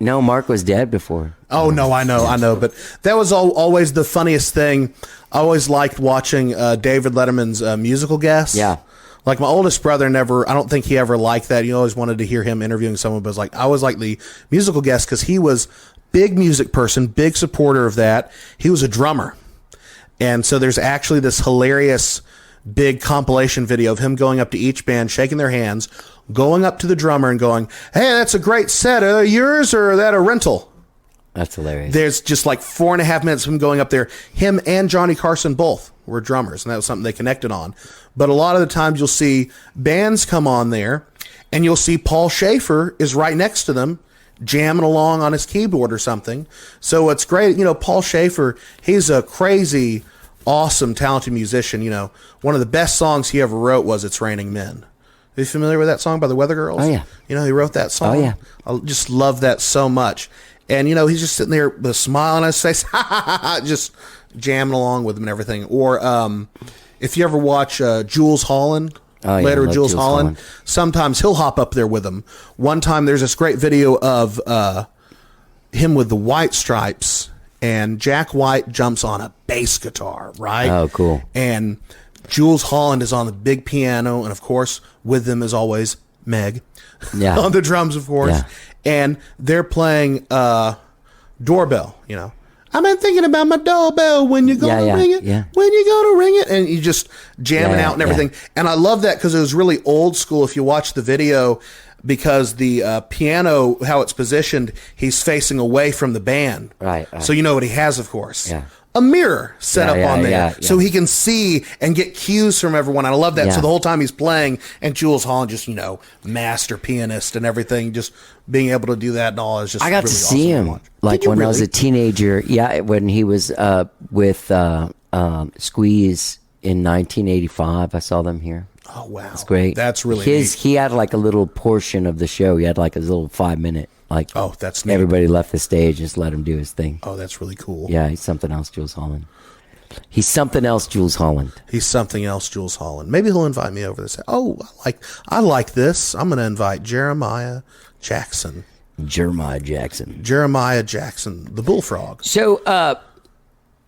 No, Mark was dead before. Oh no, I know. But that was always the funniest thing. I always liked watching David Letterman's musical guests. Yeah. Like my oldest brother I don't think he ever liked that. He always wanted to hear him interviewing someone, but I always liked the musical guest because he was big music person, big supporter of that. He was a drummer. And so there's actually this hilarious big compilation video of him going up to each band, shaking their hands, going up to the drummer and going, "Hey, that's a great set. Are they yours or are that a rental?" That's hilarious. There's just like 4.5 minutes of him going up there. Him and Johnny Carson both were drummers, and that was something they connected on. But a lot of the times you'll see bands come on there, and you'll see Paul Schaefer is right next to them, jamming along on his keyboard or something. So it's great. Paul Schaefer, he's a crazy, awesome, talented musician. One of the best songs he ever wrote was "It's Raining Men." Are you familiar with that song by the Weather Girls? Oh, yeah. He wrote that song. Oh, yeah. I just love that so much. And, he's just sitting there with a smile on his face, just jamming along with him and everything. Or if you ever watch Jules Holland, later Jules Holland, sometimes he'll hop up there with him. One time there's this great video of him with the White Stripes, and Jack White jumps on a bass guitar, right? Oh, cool. And Jules Holland is on the big piano, and of course, with them as always, Meg. Yeah. On the drums, of course. Yeah. And they're playing Doorbell, I've been thinking about my doorbell when you're going to ring it. Yeah. When you're going to ring it. And you just jamming out and everything. Yeah. And I love that because it was really old school if you watch the video, because the piano, how it's positioned, he's facing away from the band. Right. So you know what he has, of course. Yeah. A mirror set up on there so yeah. he can see and get cues from everyone. I love that. Yeah. So the whole time he's playing, and Jules Holland just, master pianist and everything, just being able to do that and all is just I got really to see awesome him like when I was a teenager. Yeah, when he was with Squeeze in 1985. I saw them here. Oh, wow. That's great. That's really neat. He had like a little portion of the show. He had like a little 5-minute. Oh, that's neat. Everybody left the stage, just let him do his thing. Oh, that's really cool. Yeah, he's something else, Jules Holland. He's something else, Jules Holland. He's something else, Jules Holland. Maybe he'll invite me over this. Oh, I like this. I'm going to invite Jeremiah Jackson. Jeremiah Jackson, the bullfrog. So,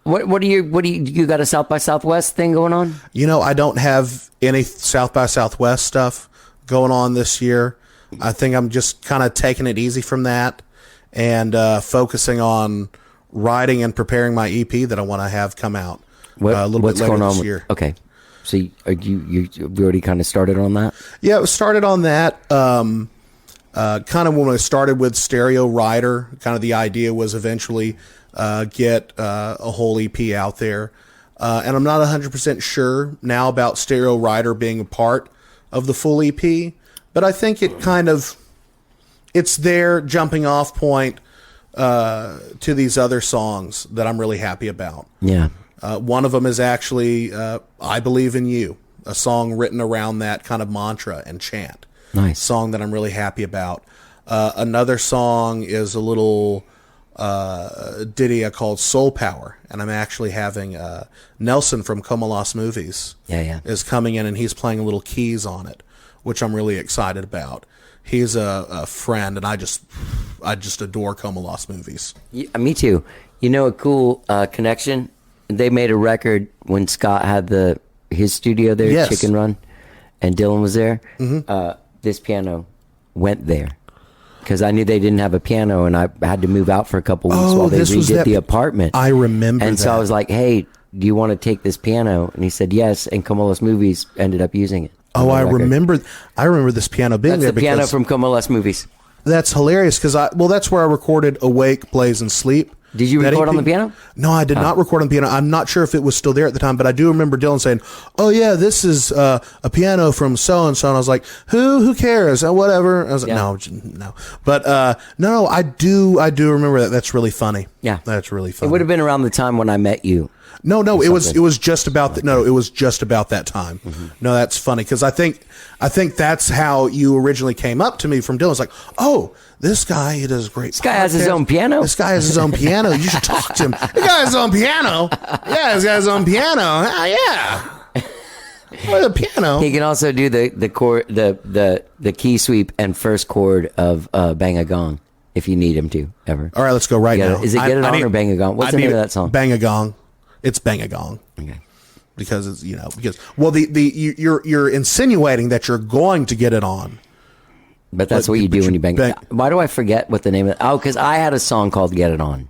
what do you got a South by Southwest thing going on? I don't have any South by Southwest stuff going on this year. I think I'm just kind of taking it easy from that and focusing on writing and preparing my EP that I want to have come out a little bit later this year. Okay. So you already kind of started on that? Yeah, it started on that. Kind of when I started with Stereo Rider, kind of the idea was eventually get a whole EP out there. And I'm not 100% sure now about Stereo Rider being a part of the full EP. But I think it's their jumping off point to these other songs that I'm really happy about. Yeah. One of them is actually I Believe in You, a song written around that kind of mantra and chant. Nice. Song that I'm really happy about. Another song is a little ditty called Soul Power, and I'm actually having Nelson from Como Las Movies is coming in, and he's playing a little keys on it, which I'm really excited about. He's a friend, and I just adore Como Las Movies. Yeah, me too. A cool connection. They made a record when Scott had his studio there, yes. Chicken Run, and Dylan was there. Mm-hmm. This piano went there because I knew they didn't have a piano, and I had to move out for a couple weeks while they redid the apartment. I remember and that. So I was like, "Hey, do you want to take this piano?" And he said yes, and Como Las Movies ended up using it. Oh, I remember this piano being there. That's the piano from Como Las Movies. That's hilarious because that's where I recorded Awake, Blaze, and Sleep. Did you That record on EP the piano? No, I did not record on the piano. I'm not sure if it was still there at the time, but I do remember Dylan saying, "Oh yeah, this is a piano from so and so." And I was like, "Who cares? Whatever." I was like, "No." But no, I do remember that. That's really funny. Yeah, that's really funny. It would have been around the time when I met you. No, it was just about it was just about that time. Mm-hmm. No, that's funny because I think that's how you originally came up to me from Dylan. It's like, oh, this guy, he does great. This guy has his own piano. This guy has his own piano. You should talk to him. The guy has his own piano. Yeah, this guy has his own piano. Yeah. Well, the piano. He can also do the chord, the key sweep and first chord of Bang a Gong if you need him to ever. All right, let's go right now. Is it Get It On or Bang a Gong? What's the name of that song? Bang a Gong. It's Bang a Gong. Okay. Because it's you're insinuating that you're going to get it on. But that's what you do when you bang. Why do I forget what the name of? Oh, because I had a song called "Get It On."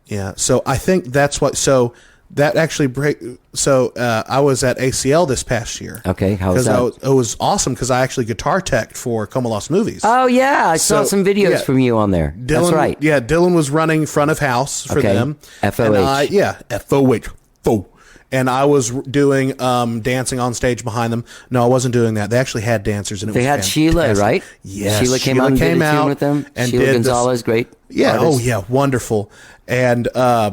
Yeah, so I think that's what. So that actually I was at ACL this past year. Okay, how was that? It was awesome because I actually guitar teched for Como Lost Movies. Oh yeah, I saw some videos from you on there. That's right. Yeah, Dylan was running front of house for them. FOH. FOH. And I was doing dancing on stage behind them. No, I wasn't doing that. They actually had dancers, and they had Sheila, right? Yes, Sheila came out and did a tune with them. And Sheila Gonzalez, great. Yeah. artist. Oh yeah, wonderful. And I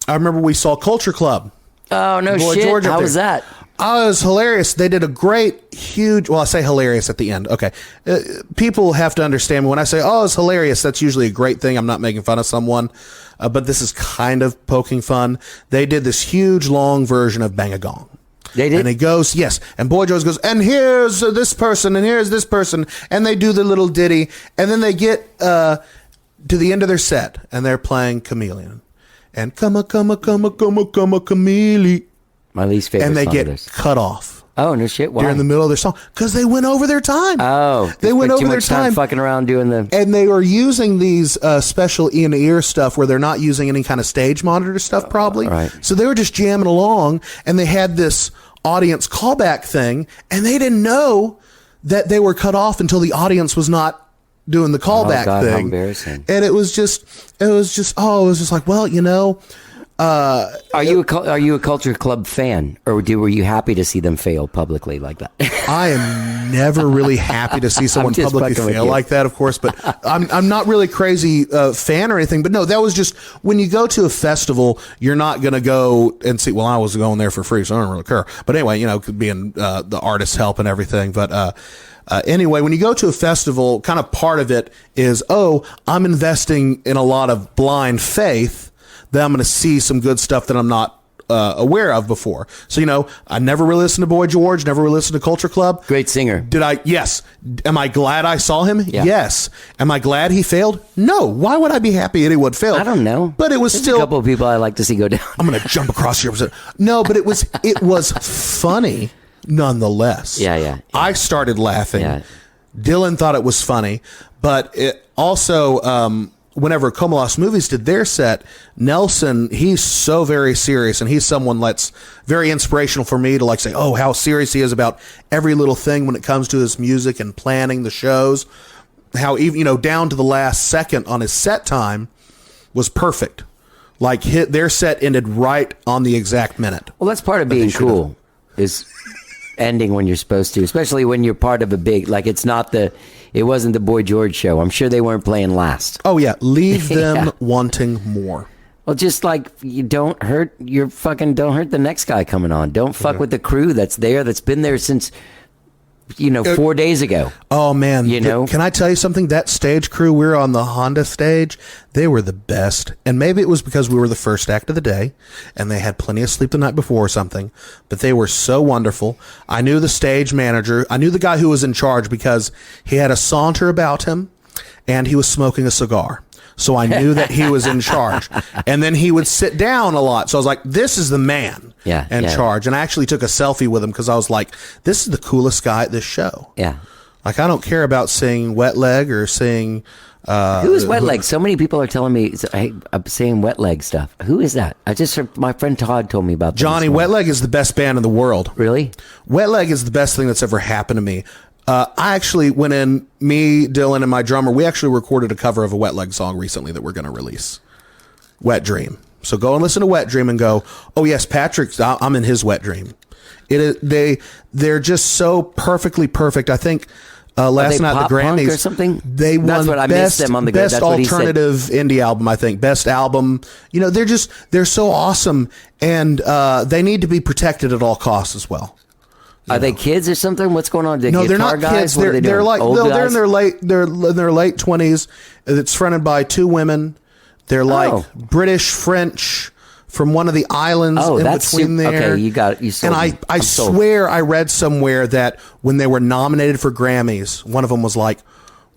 remember we saw Culture Club. Oh no shit! George How was that? Oh, it was hilarious. They did a great, huge. Well, I say hilarious at the end. Okay, people have to understand when I say, "Oh, it's hilarious." That's usually a great thing. I'm not making fun of someone, but this is kind of poking fun. They did this huge, long version of Bang a Gong. They did, and it goes, yes. And Boy George goes, and here's this person, and here's this person, and they do the little ditty, and then they get to the end of their set, and they're playing Chameleon, and come a chameleon. My least favorite. And they song get of theirs. cut off. Oh no shit! Why? During the middle of their song, because they went over their time. Oh, they went over too their much time fucking around doing the. And they were using these special in-ear stuff where they're not using any kind of stage monitor stuff, probably. Right. So they were just jamming along, and they had this audience callback thing, and they didn't know that they were cut off until the audience was not doing the callback God, thing. how embarrassing! And it was just like, well, you know. Are you a Culture Club fan, or were you happy to see them fail publicly like that? I am never really happy to see someone publicly fail like that, of course. But I'm not really crazy fan or anything. But no, that was just when you go to a festival, you're not going to go and see. Well, I was going there for free, so I don't really care. But anyway, you know, being the artist's help and everything. But anyway, when you go to a festival, kind of part of it is, I'm investing in a lot of blind faith. Then I'm going to see some good stuff that I'm not aware of before. So, you know, I never really listened to Boy George, never really listened to Culture Club. Great singer. Did I? Yes. Am I glad I saw him? Yeah. Yes. Am I glad he failed? No. Why would I be happy anyone failed? I don't know. But it was There's still a couple of people I like to see go down. I'm going to jump across here. No, but it was funny nonetheless. Yeah. I started laughing. Yeah. Dylan thought it was funny, but it also, whenever Como Lost Movies did their set, Nelson, he's so very serious, and he's someone that's very inspirational for me to like say, oh, how serious he is about every little thing when it comes to his music and planning the shows. How even, you know, down to the last second on his set time was perfect. Like their set ended right on the exact minute. Well, that's part of being cool, is ending when you're supposed to, especially when you're part of a big, like it wasn't the Boy George show. I'm sure they weren't playing last. Oh yeah, leave them wanting more. Well, just like you don't hurt the next guy coming on. Don't fuck with the crew that's been there since 4 days ago. Oh man, know, can I tell you something? That stage crew, we were on the Honda stage. They were the best, and maybe it was because we were the first act of the day, and they had plenty of sleep the night before or something. But they were so wonderful. I knew the stage manager. I knew the guy who was in charge because he had a saunter about him, and he was smoking a cigar. So I knew that he was in charge. And then he would sit down a lot. So I was like, this is the man in charge. And I actually took a selfie with him because I was like, this is the coolest guy at this show. Yeah. Like, I don't care about seeing Wet Leg or seeing... who is Wet Leg? So many people are telling me, I'm saying Wet Leg stuff. Who is that? I just heard, my friend Todd told me about that. Johnny, Wet Leg is the best band in the world. Really? Wet Leg is the best thing that's ever happened to me. I actually went in, me, Dylan, and my drummer, we actually recorded a cover of a Wet Leg song recently that we're going to release. Wet Dream. So go and listen to Wet Dream and go, oh yes, I'm in his Wet Dream. They're just so perfectly perfect. I think last night pop the Grammys punk or something. They won That's what I missed them on the best that's what he said. alternative indie album. I think best album. They're so awesome, and they need to be protected at all costs as well. Are they kids or something? What's going on? No, they're not guys? kids. What are they They're doing? like Old they're in guys? their late 20s. It's fronted by two women. They're like British, French, from one of the islands in that's between there. Okay, you sold and me. I swear I read somewhere that when they were nominated for Grammys, one of them was like,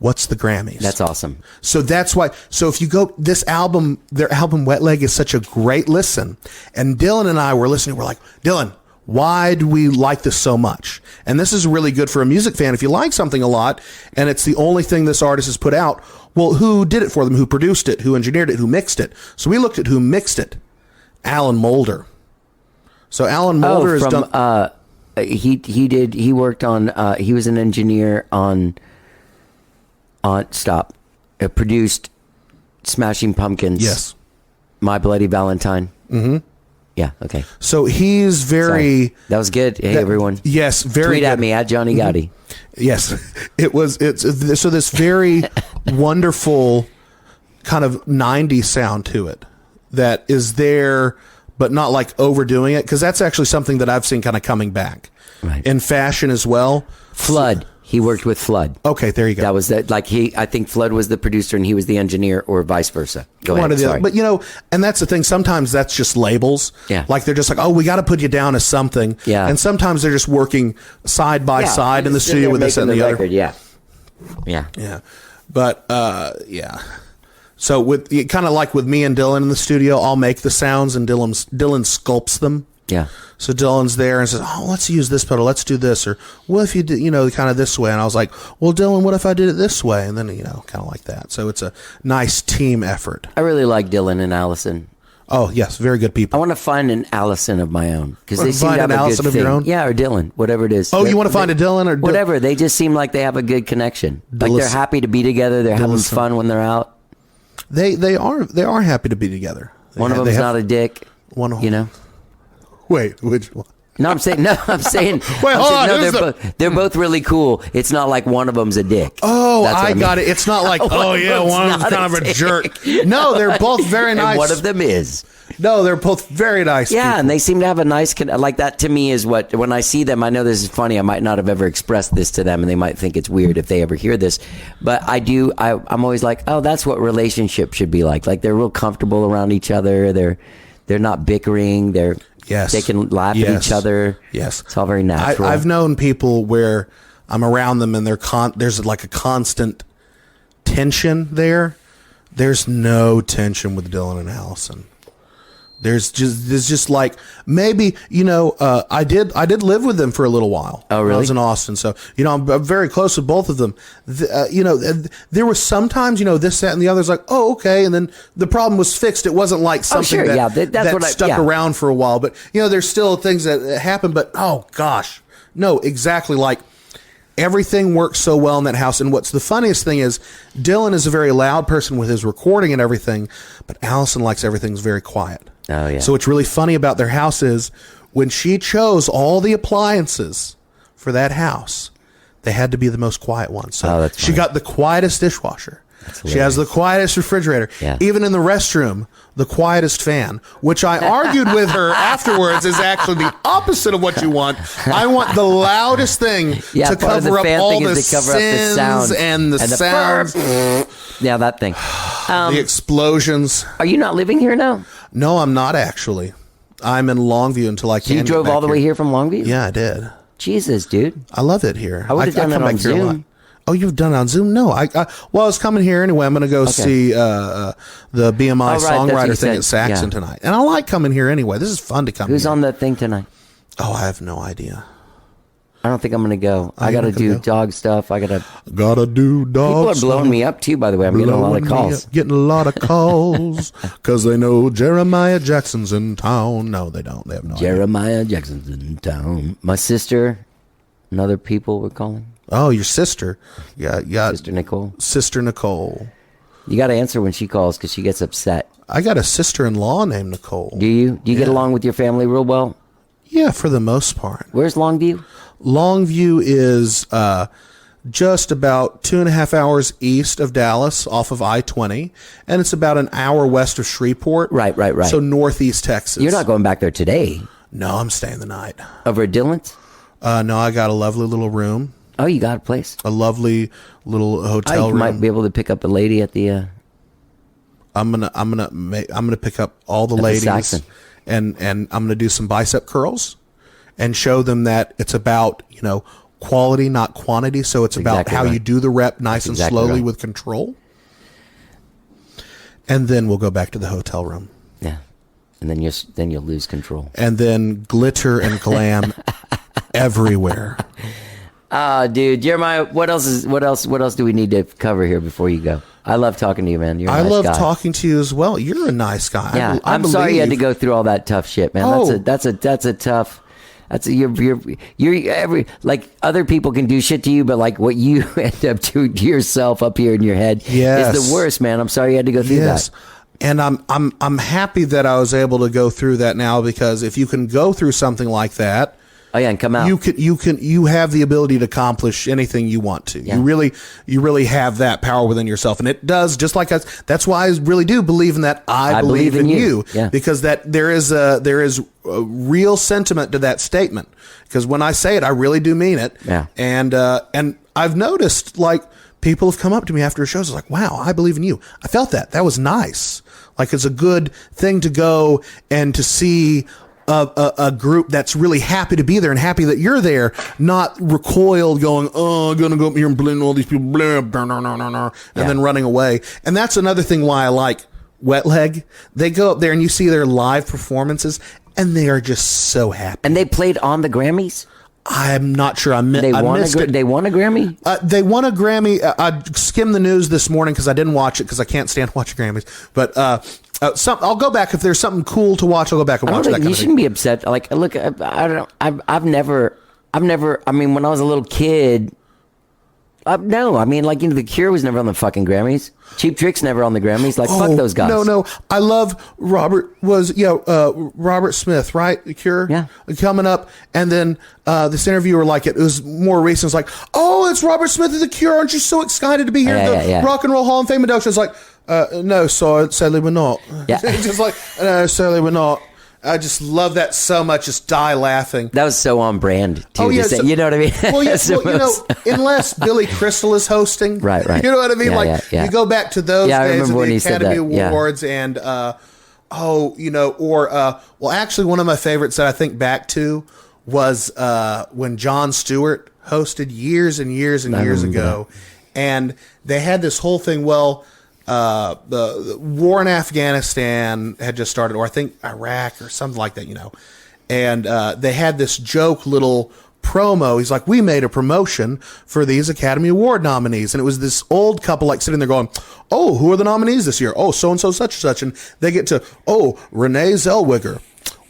"What's the Grammys?" That's awesome. So that's why. So if you go, their album Wet Leg is such a great listen. And Dylan and I were listening. We're like, Dylan, why do we like this so much? And this is really good for a music fan. If you like something a lot and it's the only thing this artist has put out, well, who did it for them? Who produced it? Who engineered it? Who mixed it? So we looked at who mixed it. Alan Moulder. So Alan Moulder has done. He worked on. He was an engineer on. Produced Smashing Pumpkins. Yes. My Bloody Valentine. Mm-hmm. Yeah. Okay. So he's very. Sorry. That was good. Hey everyone. Yes, very. Tweet good. at me at Johnny Gotti. Yes, it's so this very wonderful kind of 90s sound to it that is there, but not like overdoing it, because that's actually something that I've seen kind of coming back in fashion as well. Flood. He worked with Flood. Okay, there you go. That was that. Like I think Flood was the producer and he was the engineer, or vice versa. Go ahead. Sorry. But and that's the thing. Sometimes that's just labels. Yeah. Like they're just like, oh, we got to put you down as something. Yeah. And sometimes they're just working side by side in the studio with this and the other. Yeah. Yeah. Yeah. But yeah. So with kind of like with me and Dylan in the studio, I'll make the sounds and Dylan sculpts them. Yeah. So Dylan's there and says, oh, let's use this pedal. Let's do this. Or what if you did, kind of this way? And I was like, well, Dylan, what if I did it this way? And then, kind of like that. So it's a nice team effort. I really like Dylan and Allison. Oh, yes. Very good people. I want to find an Allison of my own, because they seem to have an a Allison good of thing. your own? Yeah, or Dylan, whatever it is. Oh, you want to find a Dylan or whatever? They just seem like they have a good connection. Like they're happy to be together. They're having fun when they're out. They are happy to be together. One of them's not a dick. Wait, which one? No, I'm saying. Wait, hold on. No, they're both really cool. It's not like one of them's a dick. Oh, I got it. It's not like, oh yeah, one of them's kind of a jerk. No, they're both very nice. And one of them is. No, they're both very nice. Yeah, people. and they seem to have a nice like that. To me, is what when I see them, I know this is funny. I might not have ever expressed this to them, and they might think it's weird if they ever hear this. But I do. I'm always like, oh, that's what relationships should be like. Like they're real comfortable around each other. They're not bickering. They can laugh at each other. Yes. It's all very natural. I've known people where I'm around them and there's like a constant tension there. There's no tension with Dylan and Allison. There's just like, maybe, I did live with them for a little while. Oh, really? When I was in Austin. So, I'm very close with both of them. There was sometimes, this, that, and the other's like, oh, okay. And then the problem was fixed. It wasn't like something that stuck around for a while. But, there's still things that happen. But, oh, gosh. No, exactly. Like, everything works so well in that house. And what's the funniest thing is Dylan is a very loud person with his recording and everything. But Allison likes everything's very quiet. Oh, yeah. So what's really funny about their house is when she chose all the appliances for that house, they had to be the most quiet ones. So she got the quietest dishwasher. She has the quietest refrigerator. Yeah. Even in the restroom, the quietest fan, which I argued with her afterwards is actually the opposite of what you want. I want the loudest thing to cover up all the sins and the sounds. Yeah, that thing. The explosions. Are you not living here now? No, I'm not actually. I'm in Longview until I can. You drove all the way here from Longview? Yeah, I did. Jesus, dude. I love it here. I would have done it on Zoom. Oh, you've done it on Zoom? No, I was coming here anyway. I'm going to go see the BMI songwriter thing at Saxon tonight, and I like coming here anyway. This is fun to come. Who's here. on that thing tonight? Oh, I have no idea. I don't think I'm going to go. I got to do dog stuff. Gotta do dog. People are blowing me up too. By the way, I'm getting a lot of calls. Getting a lot of calls because they know Jeremiah Jackson's in town. No, they don't. They have no idea. Jeremiah Jackson's in town. My sister and other people were calling. Oh, your sister. Yeah. Sister Nicole. Sister Nicole. You got to answer when she calls because she gets upset. I got a sister-in-law named Nicole. Do you? Do you get along with your family real well? Yeah, for the most part. Where's Longview? Longview is just about 2.5 hours east of Dallas off of I-20, and it's about an hour west of Shreveport. Right. So northeast Texas. You're not going back there today. No, I'm staying the night. Over at Dillon's? No, I got a lovely little room. Oh, you got a place? A lovely little hotel You room. might be able to pick up a lady at the... I'm gonna pick up all the ladies, Saxon. and I'm gonna do some bicep curls, and show them that it's about quality, not quantity. So it's about exactly how right. you do the rep nice and exactly slowly right. with control, and then we'll go back to the hotel room, Yeah. And then you'll lose control. and then glitter and glam everywhere. Dude, Jeremiah, what else do we need to cover here before you go? I love talking to you, man. You're a I nice love guy. talking to you as well. You're a nice guy. Yeah, I I'm sorry you had to believe- go through all that tough shit, man. Oh. That's a tough. You're every like other people can do shit to you, but like what you end up doing to yourself up here in your head Yes. is the worst, man. I'm sorry you had to go through Yes. that. And I'm happy that I was able to go through that now, because if you can go through something like that, Oh yeah, and come out. you have the ability to accomplish anything you want to. Yeah. You really have that power within yourself, and it does just like us. That's why I really do believe in that. I believe in you, Yeah. because that there is a real sentiment to that statement. Because when I say it, I really do mean it. Yeah. And I've noticed like people have come up to me after shows like, "Wow, I believe in you." I felt that. That was nice. Like it's a good thing to go and to see a group that's really happy to be there and happy that you're there, not recoiled going, "Oh, I'm gonna go up here and blend all these people," blah, blah, blah, blah, blah, and then running away. And that's another thing why I like Wet Leg. They go up there and you see their live performances, and they are just so happy. And they played on the Grammys. I'm not sure. I They won missed it. They won a Grammy. They won a Grammy. I skimmed the news this morning because I didn't watch it because I can't stand watching Grammys. But I'll go back if there's something cool to watch. I'll go back and I watch don't that. think Kind you of shouldn't be upset. Like, look, I don't. I've never. I mean, when I was a little kid. No, I mean, like, The Cure was never on the fucking Grammys. Cheap Trick's never on the Grammys. Like, fuck those guys. No. I love Robert Smith, right? The Cure. Yeah. Coming up, and then this interviewer, like it was more recent. It's like, "Oh, it's Robert Smith of the Cure. Aren't you so excited to be here at the Rock and Roll Hall of Fame induction?" It's like, no, sorry, sadly we're not. Yeah. It's just like, no, sadly we're not. I just love that so much. Just die laughing. That was so on brand, too. Oh, yeah, to say, so- you know what I mean? Well, yeah, So unless Billy Crystal is hosting, Right. You know what I mean? Yeah, yeah. You go back to those Yeah, I days remember of when the he said Academy that, yeah. Awards, and actually, one of my favorites that I think back to was when Jon Stewart hosted years and years and years ago, and they had this whole thing. Well, the war in Afghanistan had just started, or I think Iraq or something like that, and they had this joke little promo. He's like, "We made a promotion for these Academy Award nominees," and it was this old couple like sitting there going, "Oh, who are the nominees this year? Oh, so and so, such and such," and they get to, "Oh, Renee Zellweger.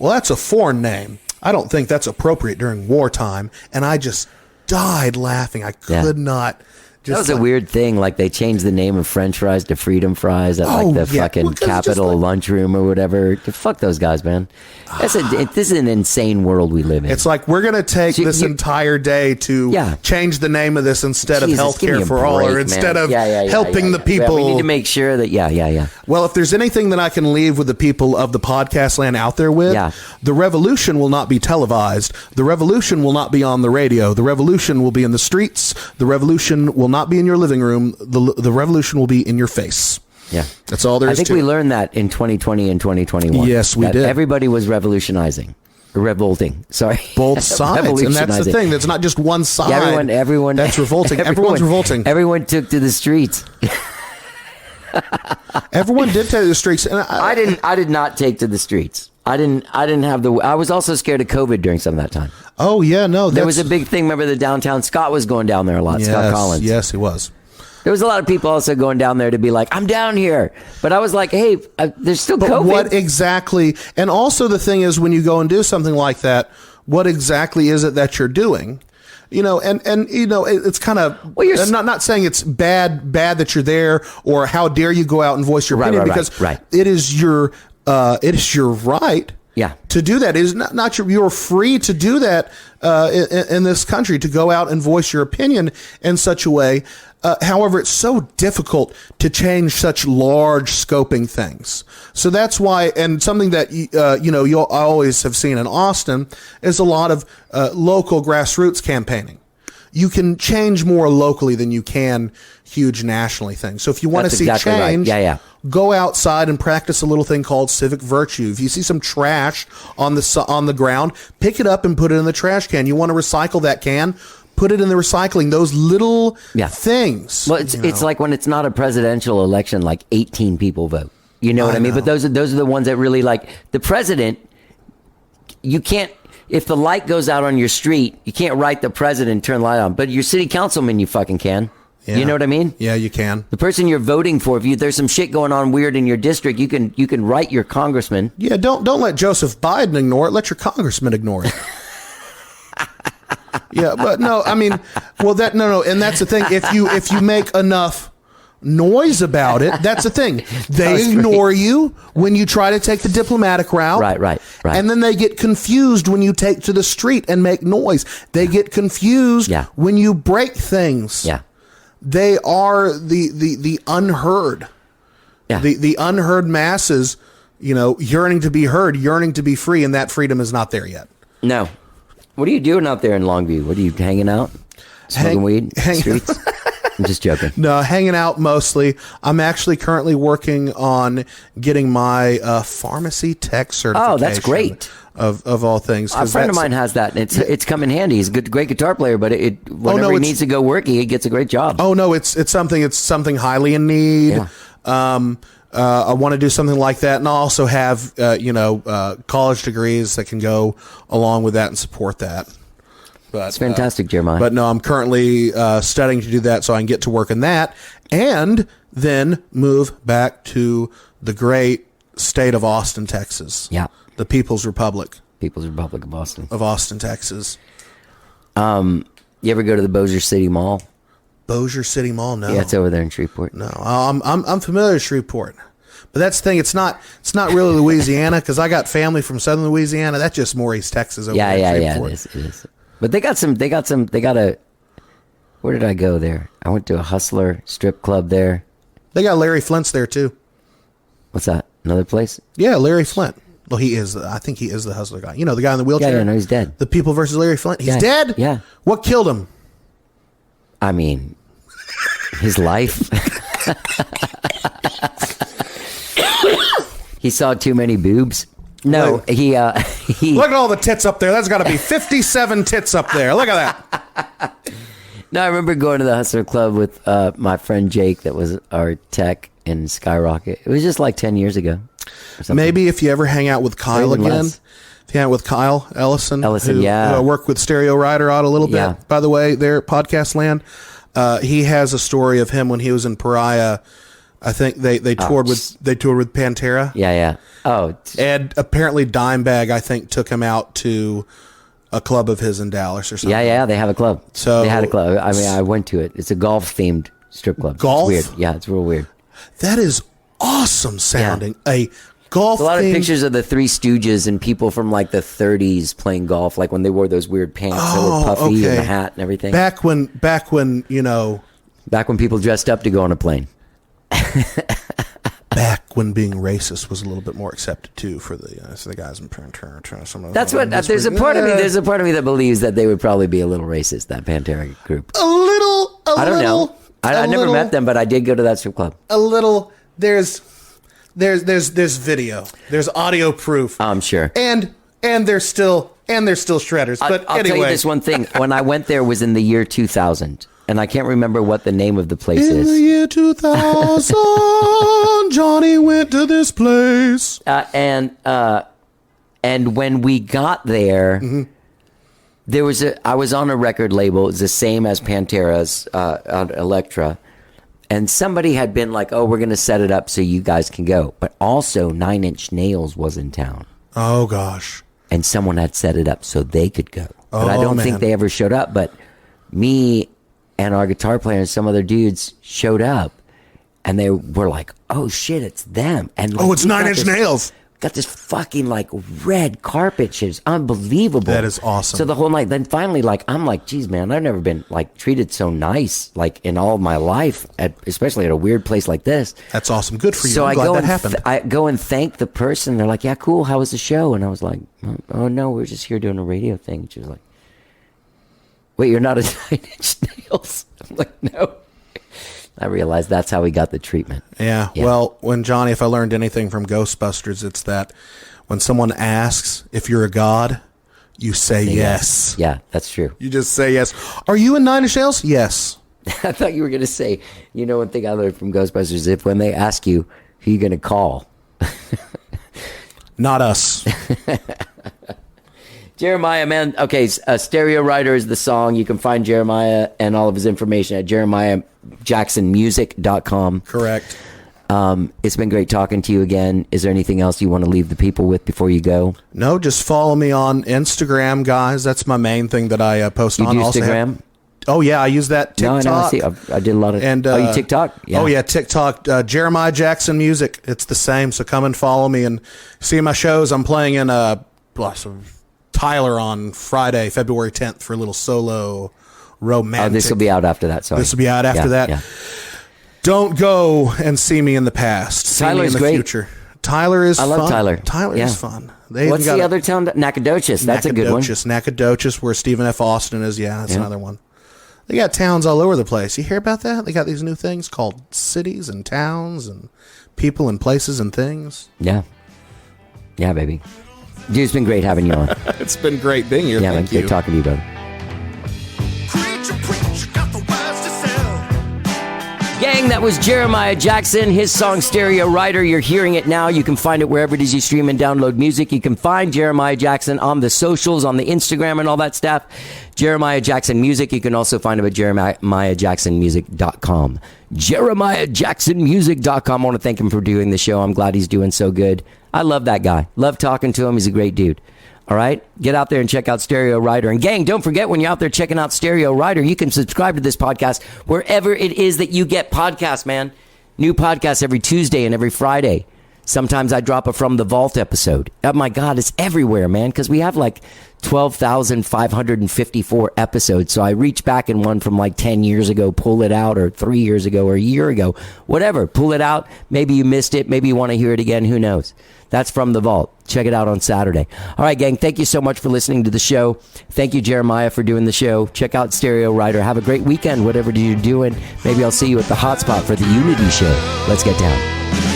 Well, that's a foreign name. I don't think that's appropriate during wartime," and I just died laughing. I could not. That was a weird thing. Like, they changed the name of French fries to Freedom Fries at fucking Well, 'cause it's just Capitol like- lunchroom or whatever. Fuck those guys, man. This is an insane world we live in. It's like, we're going to take So this you- entire day to Yeah. change the name of this instead Jesus, of give me healthcare a for all, break, or man. instead of Yeah, helping the people. Yeah, we need to make sure that, yeah. Well, if there's anything that I can leave with the people of the podcast land out there with, Yeah. the revolution will not be televised. The revolution will not be on the radio. The revolution will be in the streets. The revolution will not be in your living room. The revolution will be in your face. Yeah. That's all there is I think to we it. learned that in 2020 and 2021. Yes, we that did. Everybody was revoltionizing. Revolting. Sorry. Both sides. And that's the thing. That's not just one side. Yeah, everyone. That's revolting. Everyone's revolting. Everyone took to the streets. Everyone did take to the streets. And I did not take to the streets. I didn't have I was also scared of COVID during some of that time. Oh, yeah, no. There was a big thing. Remember the downtown? Scott was going down there a lot. Yes, Scott Collins. Yes, he was. There was a lot of people also going down there to be like, I'm down here. But I was like, hey, there's still But COVID. what exactly? And also the thing is, when you go and do something like that, what exactly is it that you're doing? and it's kind of, Well, you're I'm not saying it's bad that you're there, or how dare you go out and voice your opinion, because it is your right. Yeah. To do that. It is not you're free to do that in this country, to go out and voice your opinion in such a way. However, it's so difficult to change such large scoping things. So that's why, and something that I always have seen in Austin is a lot of local grassroots campaigning. You can change more locally than you can huge nationally things. So if you want to see change, go outside and practice a little thing called civic virtue. If you see some trash on the ground, pick it up and put it in the trash can. You want to recycle that can, put it in the recycling. Those little things. Well, it's like when it's not a presidential election, like 18 people vote. You know what I mean? But those are the ones that really, like the president. You can't. If the light goes out on your street, you can't write the president and turn the light on. But your city councilman, you fucking can. Yeah. You know what I mean? Yeah, you can. The person you're voting for, if there's some shit going on weird in your district, you can write your congressman. Yeah, don't let Joseph Biden ignore it. Let your congressman ignore it. Yeah, but no, I mean, well, and that's the thing. If you make enough noise about it, that's the thing. They ignore you when you try to take the diplomatic route. Right. And then they get confused when you take to the street and make noise. They get confused when you break things. Yeah. They are the unheard. Yeah. The unheard masses, yearning to be heard, yearning to be free, and that freedom is not there yet. No. What are you doing out there in Longview? What are you hanging out? Smoking weed? Streets? I'm just joking. No, hanging out mostly. I'm actually currently working on getting my pharmacy tech certification. Oh, that's great. Of all things. A friend of mine has that, and it's come in handy. He's a great guitar player, but whenever he needs to go work, he gets a great job. Oh no, it's something highly in need. Yeah. I want to do something like that, and I also have college degrees that can go along with that and support that. But, it's fantastic, Jeremiah. But no, I'm currently studying to do that so I can get to work in that and then move back to the great state of Austin, Texas. Yeah. The People's Republic. People's Republic of Austin. Of Austin, Texas. You ever go to the Bossier City Mall? Bossier City Mall? No. Yeah, it's over there in Shreveport. No, I'm familiar with Shreveport. But that's the thing. It's not really Louisiana, because I got family from southern Louisiana. That's just more East Texas over there. Yeah. It is. But they got a. Where did I go there? I went to a Hustler strip club there. They got Larry Flint's there too. What's that? Another place? Yeah, Larry Flint. Well, I think he is the Hustler guy. The guy in the wheelchair. Yeah, no, he's dead. The People versus Larry Flint. He's dead? Yeah. What killed him? I mean, his life. He saw too many boobs. No, he Look at all the tits up there. That's got to be 57 tits up there. Look at that. No, I remember going to the Hustler Club with my friend Jake, that was our tech in Skyrocket. It was just like 10 years ago. Maybe if you ever hang out with Kyle again. If you hang out with Kyle Ellison, who I work with Stereo Rider out a little bit, by the way, there at Podcast Land. He has a story of him when he was in Pariah. I think they toured with Pantera. Yeah. Oh, and apparently Dimebag, I think, took him out to a club of his in Dallas or something. Yeah, they have a club. So they had a club. I mean, I went to it. It's a golf themed strip club. Golf? It's weird. Yeah, it's real weird. That is awesome sounding. Yeah. A golf. There's a lot of pictures of the Three Stooges and people from like the 30s playing golf, like when they wore those weird pants that were puffy and the hat and everything. Back when back when people dressed up to go on a plane. Back when being racist was a little bit more accepted too for the guys in Pantera. That's what. There's a part of me. There's a part of me that believes that they would probably be a little racist. That Pantera group. I don't know. I never met them, but I did go to that strip club. A little. There's video. There's audio proof. I'm sure. And they're still shredders. But I'll tell you this one thing. When I went there was in the year 2000. And I can't remember what the name of the place is. In the year 2000, Johnny went to this place. And when we got there, I was on a record label. It's the same as Pantera's on Elektra. And somebody had been like, "Oh, we're going to set it up so you guys can go." But also, 9 Inch Nails was in town. Oh gosh! And someone had set it up so they could go. But I don't think they ever showed up. But me and our guitar player and some other dudes showed up, and they were like, "Oh shit, it's them!" And like, it's Nine Inch Nails. Got this fucking like red carpet shit. It's unbelievable. That is awesome. So the whole night, then finally, like, I'm like, geez, man, I've never been like treated so nice, like in all of my life, especially at a weird place like this. That's awesome. Good for you. So I'm glad that happened. I go and thank the person. They're like, yeah, cool. How was the show? And I was like, oh no, we're just here doing a radio thing. And she was like, wait, you're not a Nine Inch Nails? I'm like, no. I realized that's how we got the treatment. Yeah. Well, Johnny, if I learned anything from Ghostbusters, it's that when someone asks if you're a god, you say yes. Yeah, that's true. You just say yes. Are you in Nine Inch Nails? Yes. I thought you were going to say, one thing I learned from Ghostbusters, if when they ask you, who you going to call? Not us. Jeremiah, man. Okay, Stereo Writer is the song. You can find Jeremiah and all of his information at jeremiahjacksonmusic.com. Correct. It's been great talking to you again. Is there anything else you want to leave the people with before you go? No, just follow me on Instagram, guys. That's my main thing that I post on. You do Instagram? Oh, yeah, I use that. TikTok. No, I see. I did a lot of... And, you TikTok? Yeah. Oh, yeah, TikTok. Jeremiah Jackson Music. It's the same, so come and follow me and see my shows. I'm playing in Tyler on Friday, February 10th for a little solo romantic. Oh, this will be out after that. Sorry. This will be out after that. Yeah. Don't go and see me in the past. See Tyler's me in the great. future. Tyler is fun. I love Tyler. Tyler is fun. What's the other town? Nacogdoches. That's a good one. Nacogdoches, where Stephen F. Austin is. Yeah, that's another one. They got towns all over the place. You hear about that? They got these new things called cities and towns and people and places and things. Yeah. Yeah, baby. Dude, it's been great having you on. It's been great being here. Yeah, Thank man. you. Good talking to you, brother. Gang, that was Jeremiah Jackson, his song Stereo Writer. You're hearing it now. You can find it wherever it is you stream and download music. You can find Jeremiah Jackson on the socials, on the Instagram and all that stuff. Jeremiah Jackson Music. You can also find him at jeremiahjacksonmusic.com. jeremiahjacksonmusic.com. I want to thank him for doing the show. I'm glad he's doing so good. I love that guy. Love talking to him. He's a great dude. All right? Get out there and check out Stereo Writer. And gang, don't forget, when you're out there checking out Stereo Writer, you can subscribe to this podcast wherever it is that you get podcasts, man. New podcasts every Tuesday and every Friday. Sometimes I drop a From the Vault episode. Oh my God, it's everywhere, man, because we have like 12,554 episodes. So I reach back in one from like 10 years ago, pull it out, or 3 years ago, or a year ago, whatever. Pull it out. Maybe you missed it. Maybe you want to hear it again. Who knows? That's From the Vault. Check it out on Saturday. All right, gang, thank you so much for listening to the show. Thank you, Jeremiah, for doing the show. Check out Stereo Writer. Have a great weekend, whatever you're doing. Maybe I'll see you at the Hotspot for the Unity show. Let's get down.